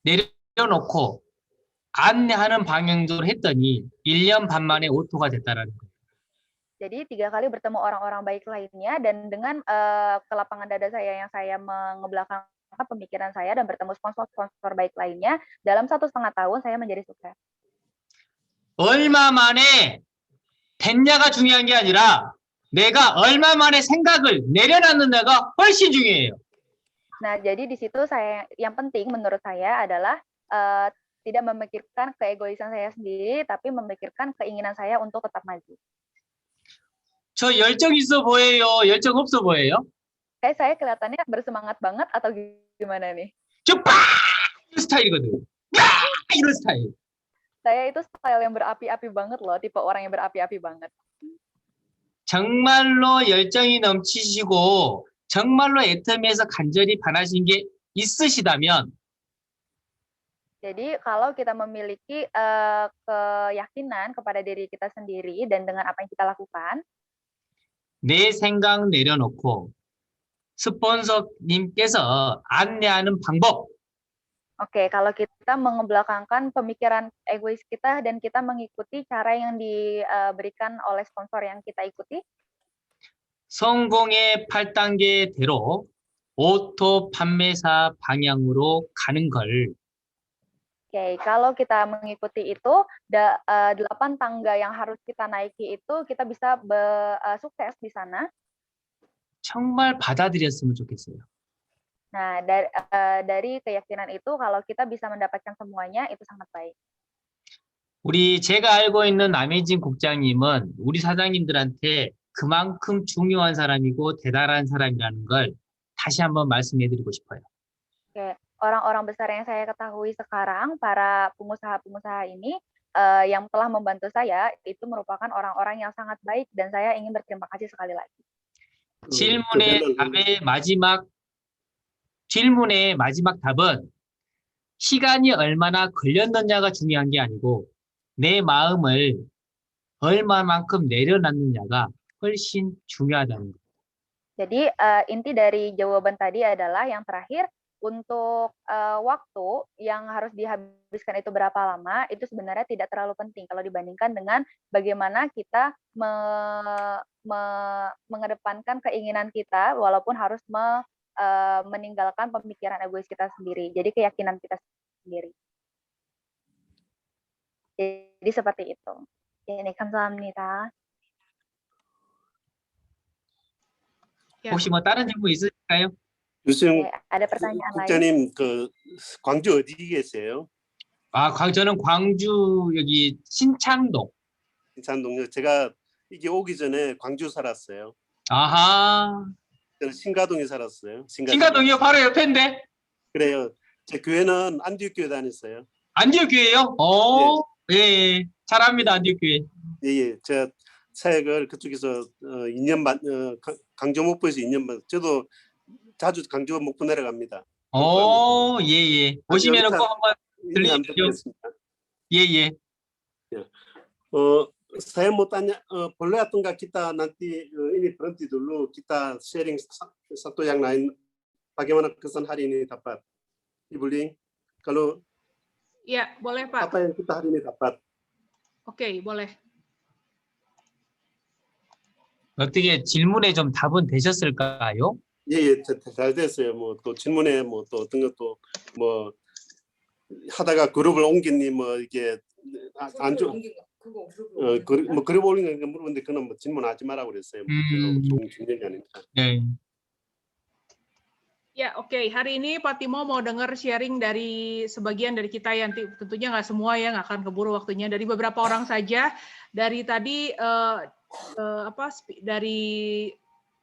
내려놓고 안내하는 방향으로 했더니 1년 반 만에 오토가 됐다라는 거예요. Jadi 3 kali bertemu orang-orang baik lainnya dan dengan kelapangan dada saya yang saya mengebelakangkan pemikiran saya dan bertemu sponsor-sponsor baik lainnya, dalam 1,5 tahun saya menjadi sukses. 얼마 만에 됐냐가 중요한 게 아니라 내가 얼마 만에 생각을 내려놨느냐가 훨씬 중요해요. Nah, jadi di situ yang penting menurut saya adalah tidak memikirkan keegoisan saya sendiri, tapi memikirkan keinginan saya untuk tetap maju. 저 열정 있어 보여요? 열정 없어 보여요? Kayak saya kelihatannya bersemangat banget atau gimana nih? 저 빡! 이런 스타일이거든. 야! 이런 스타일. Saya itu style yang berapi-api banget loh, tipe orang yang berapi-api banget. 정말로 열정이 넘치시고 정말로 애터미에서 간절히 바라신 게 있으시다면 Jadi kalau kita memiliki keyakinan kepada diri kita sendiri dan dengan apa yang kita lakukan, 내 생각 내려놓고 스폰서님께서 안내하는 방법 oke, kalau kita mengebelakangkan pemikiran egois kita dan kita mengikuti cara yang diberikan oleh sponsor yang kita ikuti, 성공의 8단계대로 오토 판매사 방향으로 가는 걸 oke, kalau kita mengikuti itu 8 tangga yang harus kita naiki itu kita bisa sukses di sana. 정말 받아들였으면 좋겠어요. Nah, dari keyakinan itu kalau kita bisa mendapatkan semuanya itu sangat baik. 제가 알고 있는 남혜진 국장님은 우리 사장님들한테 그만큼 중요한 사람이고 대단한 사람이라는 걸 다시 한번 말씀해드리고 싶어요. Oke, orang-orang besar yang saya ketahui sekarang, para pengusaha-pengusaha ini yang telah membantu saya itu merupakan orang-orang yang sangat baik dan saya ingin berterima kasih sekali lagi. 질문의 마지막 답은 시간이 얼마나 걸렸느냐가 중요한 게 아니고 내 마음을 얼마만큼 내려놨느냐가 훨씬 중요하다는 거예요. Jadi inti dari jawaban tadi adalah yang terakhir untuk waktu yang harus dihabiskan itu berapa lama itu sebenarnya tidak terlalu penting kalau dibandingkan dengan bagaimana kita mengedepankan keinginan kita walaupun harus meninggalkan pemikiran egois kita sendiri. Jadi keyakinan kita sendiri. Jadi seperti itu. Ini 감사합니다. 혹시 뭐 다른 질문 있으실까요? 요즘 네, ada pertanyaan lain? 국장님 그 광주 어디 계세요? 저는 광주 여기 신창동. 인천동요. 제가 이게 오기 전에 광주 살았어요. 아하. 저는 신가동에 살았어요. 신가동이요? 바로 옆인데. 그래요. 제 교회는 안디옥교회 다녔어요. 안디옥교회요? 예. 잘합니다, 안디옥교회. 예. 제가 사역을 그쪽에서 2년 반 강주 목포에서 2년 반. 저도 자주 강주 목포 내려갑니다. 예. 오시면 꼭 한번 들리십시오. 예. saya mau tanya, boleh atau enggak kita nanti ini berhenti dulu, kita sharing satu yang lain, bagaimana kesan hari ini dapat, Ibu Ling? Kalau Ya, boleh Pak. apa yang kita hari ini dapat? Oke, boleh. 어떻게 질문에 좀 답은 되셨을까요? 예, 잘 됐어요. 뭐 또 질문에 뭐 또 어떤 것도 뭐 하다가 그룹을 옮겼니 뭐 이게 안 좋. 뭐 그룹 올리는 거 물어보는데 그는 뭐 질문하지 말라고 그랬어요. 별로 중요한 게 아니니까. 네. Ya, oke. Hari ini Pak Timo mau dengar sharing dari sebagian dari kita yang tentunya nggak semua ya, nggak akan keburu waktunya. Dari beberapa orang saja. Dari tadi dari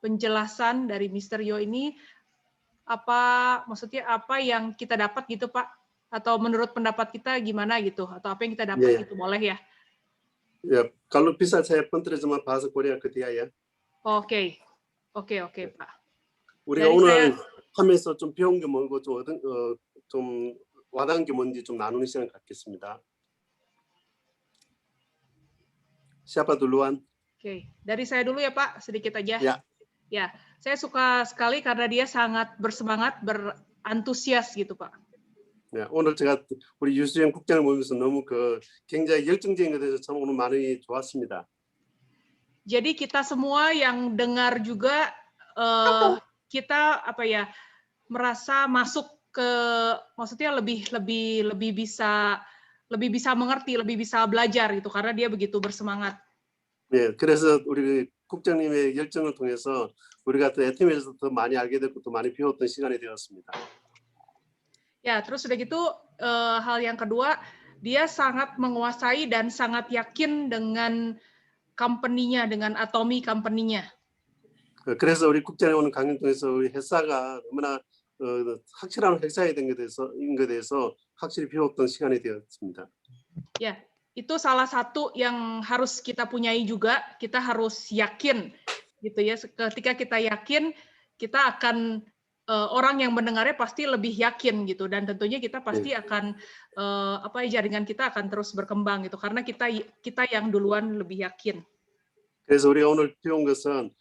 penjelasan dari Mr. Yo ini maksudnya apa yang kita dapat gitu Pak? Atau menurut pendapat kita gimana gitu? Atau apa yang kita dapat gitu boleh ya? Ya, kalau bisa saya penterjemah bahasa Korea ke dia ya. Oke, Pak. 우리가 오늘 하면서 좀 배운 게 뭔고 좀 와닿은 게 뭔지 좀 나누는 시간 갖겠습니다. Siapa duluan? Oke, dari saya dulu ya Pak, sedikit aja. Ya. Saya suka sekali karena dia sangat bersemangat, berantusias gitu Pak. 네, 오늘 제가 우리 유수영 국장을 보면서 너무 굉장히 열정적인 것에 대해서 참 오늘 많이 좋았습니다. Jadi kita semua yang dengar juga kita merasa masuk ke, maksudnya lebih bisa mengerti, lebih bisa belajar gitu karena dia begitu bersemangat. 네, 그래서 우리 국장님의 열정을 통해서 우리가 또 애터미에서 더 많이 알게 됐고 또 많이 배웠던 시간이 되었습니다. Ya, terus udah gitu hal yang kedua, dia sangat menguasai dan sangat yakin dengan company-nya, dengan Atomy company-nya. 그래서 우리 국장님 오늘 강연 통해서 우리 회사가 얼마나 확실한 회사에 된 것에 대해서 확실히 배웠던 시간이 되었습니다. Ya, itu salah satu yang harus kita punyai juga. Kita harus yakin, gitu ya. Ketika kita yakin, kita akan orang yang mendengarnya pasti lebih yakin gitu. Dan tentunya kita pasti akan jaringan kita akan terus berkembang gitu. Karena kita yang duluan lebih yakin. 그래서 우리가 오늘 배운 것은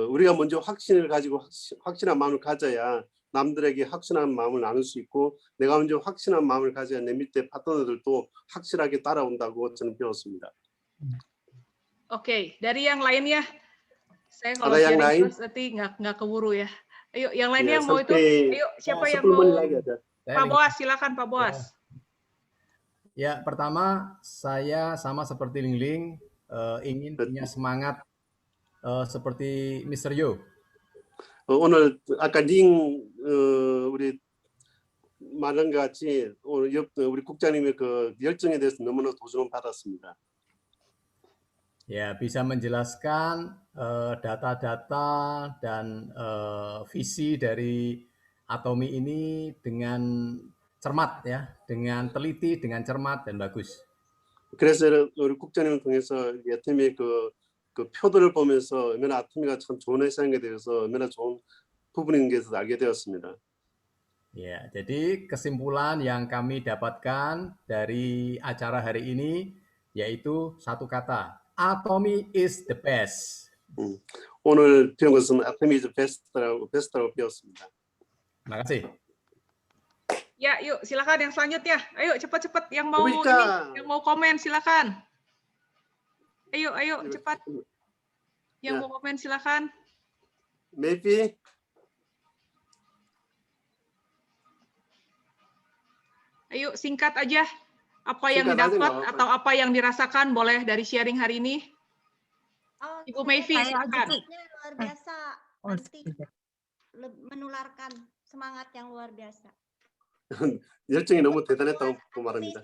우리가 먼저 확신을 가지고 확신한 마음을 가져야 남들에게 확신한 마음을 나눌 수 있고 내가 먼저 확신한 마음을 가져야 내 밑에 파트너들도 확실하게 따라온다고 저는 배웠습니다. Oke, dari yang lainnya, saya kalau yang sharing lain? terus nanti nggak keburu ya. Ayo, yang lainnya Ya, yang mau itu, ayo siapa yang 10 mau? menit lagi ada. Pak Boas, silakan Pak Boas. Ya, pertama saya sama seperti Lingling ingin punya semangat seperti Mr. Yo. 오늘 아까 우리 말한 것 같이 오늘 우리 국장님의 그 열정에 대해서 너무나 도전을 받았습니다. Ya, bisa menjelaskan data-data dan visi dari Atomy ini dengan cermat ya, dengan teliti, dengan cermat dan bagus. 그래서 우리 국장님을 통해서 애터미의 그 표들을 보면서 얼마나 아토미가 참 좋은 회사인 것에 대해서 얼마나 좋은 부분인 것을 알게 되었습니다. Ya, jadi kesimpulan yang kami dapatkan dari acara hari ini yaitu satu kata, Atomy is the best. 오늘 배운 것은 아토미 is the best라고 배웠습니다. Terima kasih. Ya, yuk silakan yang selanjutnya. Ayo cepat-cepat yang mau yang mau komen silakan. Ayo cepat. Yang mau komen silakan. Maybe. Ayo singkat aja. Apa yang didapat atau apa yang dirasakan boleh dari sharing hari ini. Ibu Mayfi silakan. Luar biasa. Nanti menularkan semangat yang luar biasa. 열정이 너무 대단했다고 말합니다.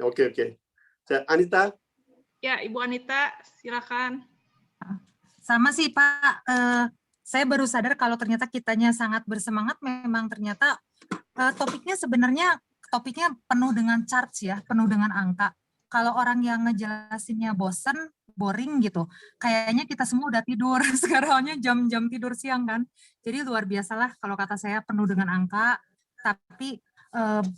오케이. 자, 아니타. Ya, Ibu Anita, silakan. Sama sih, Pak. Saya baru sadar kalau ternyata kitanya sangat bersemangat. Memang ternyata topiknya penuh dengan charts ya, penuh dengan angka. Kalau orang yang ngejelasinnya bosen, boring gitu, kayaknya kita semua udah tidur. Sekarangnya jam-jam tidur siang kan. Jadi luar biasalah kalau kata saya penuh dengan angka. Tapi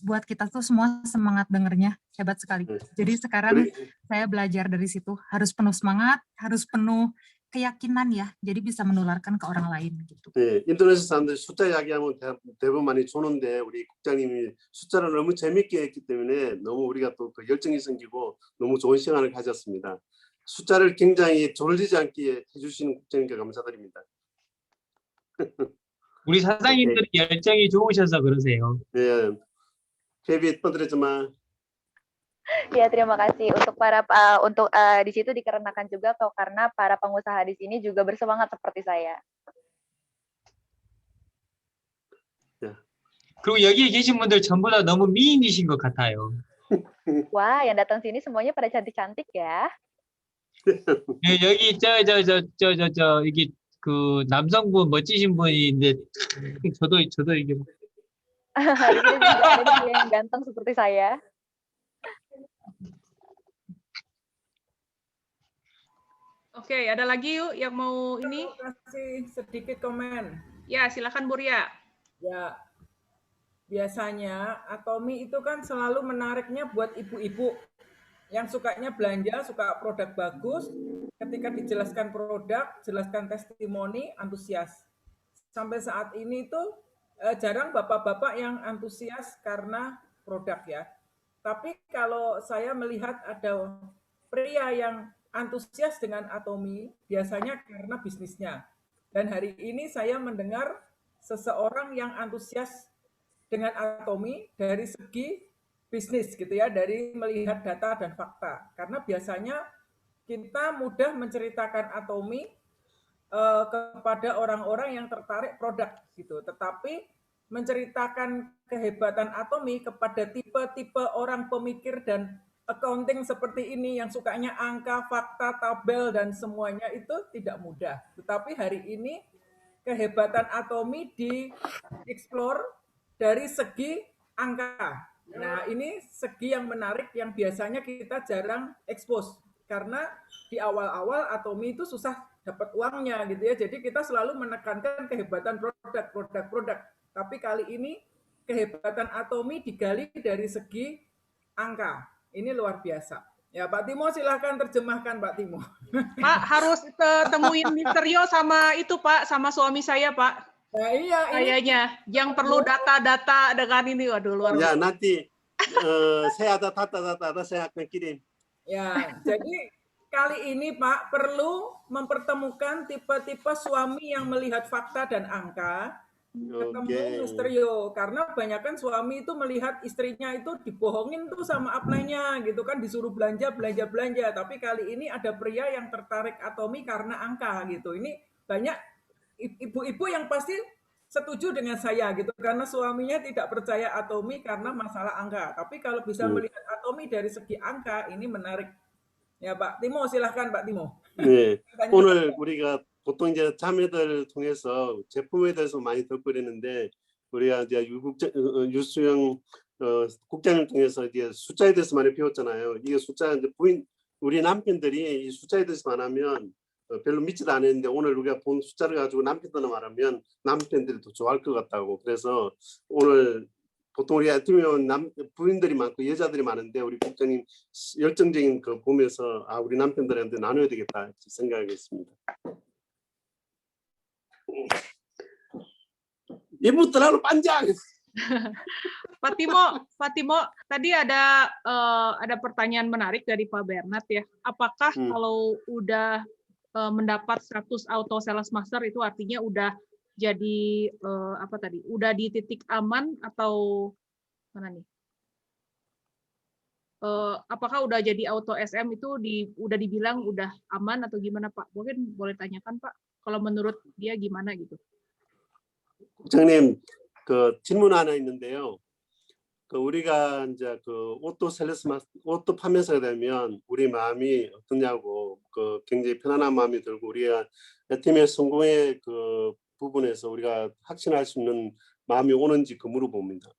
buat kita tuh semua semangat dengernya, hebat sekali. Jadi sekarang saya belajar dari situ, harus penuh semangat, harus penuh keyakinan ya, jadi bisa menularkan ke orang lain gitu. 네, 인도네시아 사람들 숫자 이야기하면 대부분 많이 좋는데 우리 국장님이 숫자를 너무 재밌게 했기 때문에 너무 우리가 또 그 열정이 생기고 너무 좋은 시간을 가졌습니다. 숫자를 굉장히 졸리지 않게 해주시는 국장님께 감사드립니다. 우리 사장님들이 열정이 좋으셔서 그러세요. 네, Feby, penerjemah. Ya, terima kasih untuk di situ dikarenakan juga karena para pengusaha di sini juga bersemangat seperti saya. 그리고 여기 계신 분들 전부 다 너무 미인이신 것 같아요. Wah, yang datang sini semuanya pada cantik-cantik ya. 여기 이게 그 남성분 멋지신 분인데 저도 이게 Di sini juga ada dia yang ganteng seperti saya. Oke, ada lagi yuk yang mau ini? Terima kasih, sedikit komen. Ya, silakan Bu Ria. Ya, biasanya Atomy itu kan selalu menariknya buat ibu-ibu yang sukanya belanja, suka produk bagus. Ketika dijelaskan produk, jelaskan testimoni, antusias. Sampai saat ini tuh jarang bapak-bapak yang antusias karena produk ya. Tapi kalau saya melihat ada pria yang antusias dengan Atomi, biasanya karena bisnisnya. Dan hari ini saya mendengar seseorang yang antusias dengan Atomi dari segi bisnis gitu ya, dari melihat data dan fakta. Karena biasanya kita mudah menceritakan Atomi kepada orang-orang yang tertarik produk gitu. Tetapi menceritakan kehebatan Atomi kepada tipe-tipe orang pemikir dan accounting seperti ini yang sukanya angka, fakta, tabel dan semuanya itu tidak mudah. Tetapi hari ini kehebatan Atomi di-explore dari segi angka. Nah, ini segi yang menarik yang biasanya kita jarang expose karena di awal-awal Atomi itu susah dapat uangnya gitu ya. Jadi kita selalu menekankan kehebatan produk. Tapi kali ini kehebatan Atomi digali dari segi angka. Ini luar biasa. Ya, Pak Timo silahkan terjemahkan, Pak Timo. Pak harus temuin Mr. Yo sama itu Pak, sama suami saya Pak. Nah, iya, kayaknya yang perlu data-data dengan ini, waduh luar biasa. Ya nanti saya ada data saya akan kirim. Ya, jadi kali ini Pak perlu mempertemukan tipe-tipe suami yang melihat fakta dan angka ketemu Mr. Yo, karena kebanyakan suami itu melihat istrinya itu dibohongin tuh sama upline-nya gitu kan, disuruh belanja, tapi kali ini ada pria yang tertarik Atomi karena angka gitu. Ini banyak ibu-ibu yang pasti setuju dengan saya gitu, karena suaminya tidak percaya Atomi karena masalah angka. Tapi kalau bisa melihat Atomi dari segi angka, ini menarik. Ya Pak Timo, silahkan Pak Timo. 네, 오늘 우리가 보통 이제 자매들을 통해서 제품에 대해서 많이 듣고 그랬는데 우리가 이제 유수영 국장님 통해서 이제 숫자에 대해서 많이 배웠잖아요. 이게 숫자 이제 우리 남편들이 이 숫자에 대해서 말하면 별로 믿지도 않았는데 오늘 우리가 본 숫자를 가지고 남편들은 말하면 남편들이 더 좋아할 것 같다고. 그래서 오늘 보통 우리 아티면 부인들이 많고 여자들이 많은데 우리 국장님 열정적인 거 보면서 아 우리 남편들한테 나눠야 되겠다 생각하겠습니다. 이부 terlalu panjang. Pak Timo, tadi ada pertanyaan menarik dari Pak Bernard ya. Apakah kalau udah mendapat status auto sales master itu artinya udah jadi udah di titik aman atau mana nih? Apakah udah jadi auto SM itu udah dibilang udah aman atau gimana Pak? Mungkin boleh tanyakan Pak. Kalau menurut dia gimana gitu? 국장님, 그 질문 하나 있는데요. 그 우리가 이제 그 오토 판매사가 되면 우리 마음이 어떠냐고 그 굉장히 편안한 마음이 들고 우리가 팀의 성공의 그 부분에서 우리가 확신할 수 있는 마음이 오는지 그 물어봅니다.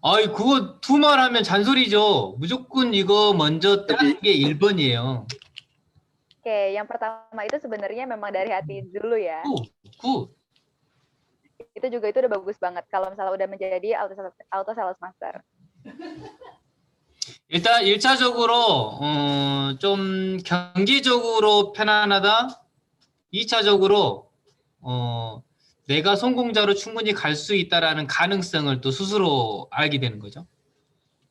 아이 그거 두말하면 잔소리죠. 무조건 이거 먼저 따는 게 1번이에요. Oke, yang pertama itu sebenarnya memang dari hati dulu ya. Itu udah bagus banget kalau misalnya udah menjadi auto sales master. 일단 1차적으로 좀 경기적으로 편안하다. 2차적으로 내가 성공자로 충분히 갈 수 있다라는 가능성을 또 스스로 알게 되는 거죠.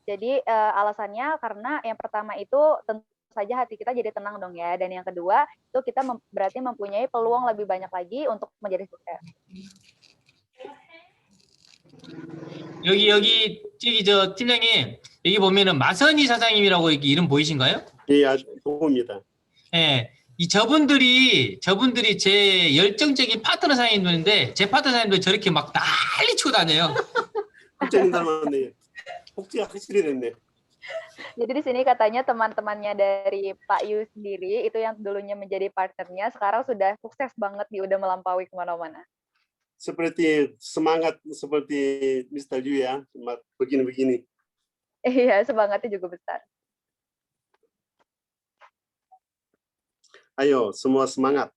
Jadi alasannya karena yang pertama itu tentu saja hati kita jadi tenang dong ya, dan yang kedua itu kita berarti mempunyai peluang lebih banyak lagi untuk menjadi sukses. 여기 저 팀장님 여기 보면은 마선희 사장님이라고 이렇게 이름 보이신가요? 예, 아주 보입니다. 예. 이 저분들이 제 열정적인 파트너 사장님들인데 제 파트너 사장님들 저렇게 막 난리 치고 다녀요. 국장님 닮았네. 복지가 확실히 됐네. Jadi di sini katanya teman-temannya dari Pak Yu sendiri itu yang dulunya menjadi partnernya sekarang sudah sukses banget udah melampaui kemana-mana. Seperti semangat seperti Mr. Yu ya, begini-begini. Iya, semangatnya juga besar. Ayo, semua semangat.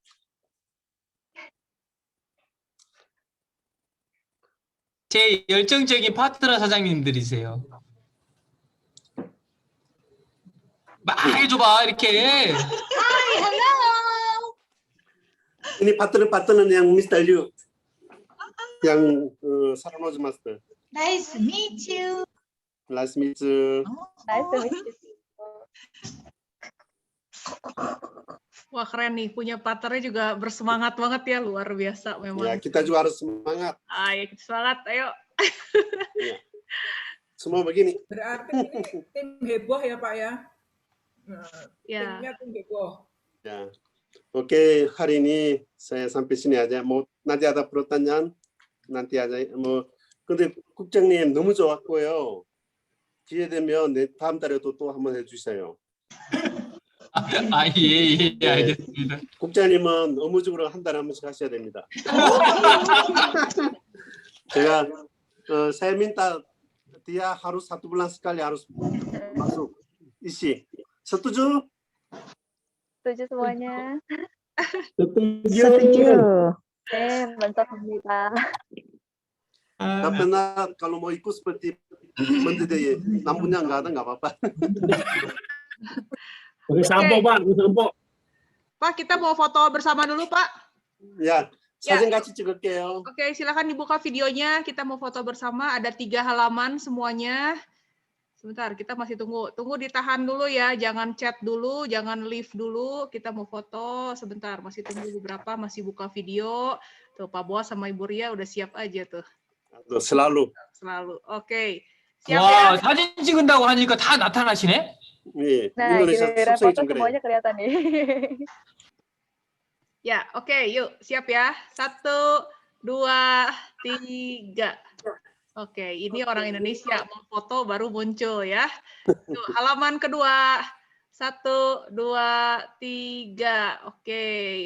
제 열정적인 파트너 사장님들이세요. 막 해줘봐 이렇게. Hi, hello. Ini partner yang Mr. Yu. yang 사랑 오지 마스터. Nice to meet you. Nice meet you. Nice to meet you. Wah keren nih, punya partnernya juga bersemangat banget ya, luar biasa memang. Ya, kita juga harus semangat. Ayo kita semangat, ayo. Ya. Semua begini. Berarti ini tim heboh ya Pak ya? Nah, Ya. timnya tim heboh. Ya. Oke, hari ini saya sampai sini aja. Mau nanti ada pertanyaan nanti aja. 뭐 근데 국장님 너무 좋았고요. 기회 되면 다음 달에도 또 한번 해주세요. 예, 네. 알겠습니다. 국장님은 의무적으로 한 달에 한 번씩 하셔야 됩니다. 제가 saya minta dia harus 1 bulan sekali harus masuk isi. Setuju? Setuju semuanya. Setuju. 감사합니다. Tapi kalau mau ikut seperti Menteri 6 bulan nggak ada nggak apa-apa. Sampo Pak, Sampo. Pak, kita mau foto bersama dulu Pak. Ya, 사진 같이 찍을게요. Oke, silakan dibuka videonya. Kita mau foto bersama. Ada 3 halaman semuanya. Sebentar, kita masih tunggu. Tunggu ditahan dulu ya. Jangan chat dulu, jangan leave dulu. Kita mau foto sebentar. Masih tunggu beberapa. Masih buka video. Tuh Pak Boas sama Ibu Ria udah siap aja tuh. Selalu. Selalu. Oke. Siap 와, ya? 사진 찍은다고 하니까 다 나타나시네? 예, Nah, 인도네시아 giliran 속성이 foto 좀 그래요. semuanya kelihatan nih. Ya, oke, yuk. Siap ya. 1, 2, 3. Oke, ini orang Indonesia. Mau foto baru muncul ya. Tuh, halaman kedua. 1, 2, 3. Oke,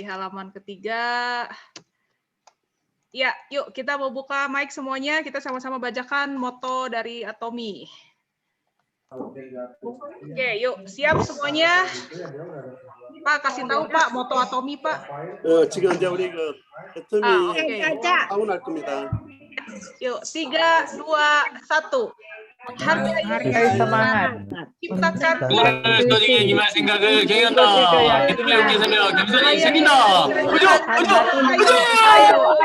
halaman ketiga. Ya, yuk kita mau buka mic semuanya. Kita sama-sama bacakan moto dari Atomi. Oke, yuk. Siap semuanya? Pak, kasih tahu Pak, moto Atomi Pak. 지금 이제 우리 그 애터미 오케이. 하고 날 겁니다. Yuk, 3, 2, 1. Hargai semangat. ciptakan 선생님 이말 생각을 경연다. 기쁨의 웃긴 설명, 겸손히 생긴다. 그죠? 그죠? Ayo.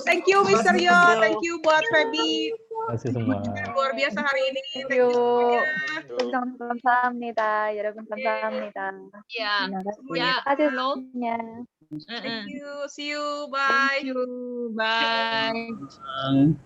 Thank you, Mr. Yo. Thank you buat Feby. Masih semua. Luar biasa hari ini. Thank Yo. you. 감사합니다. 여러분 감사합니다. Ya. Terima kasih semuanya. Thank you. See you. Bye. Bye.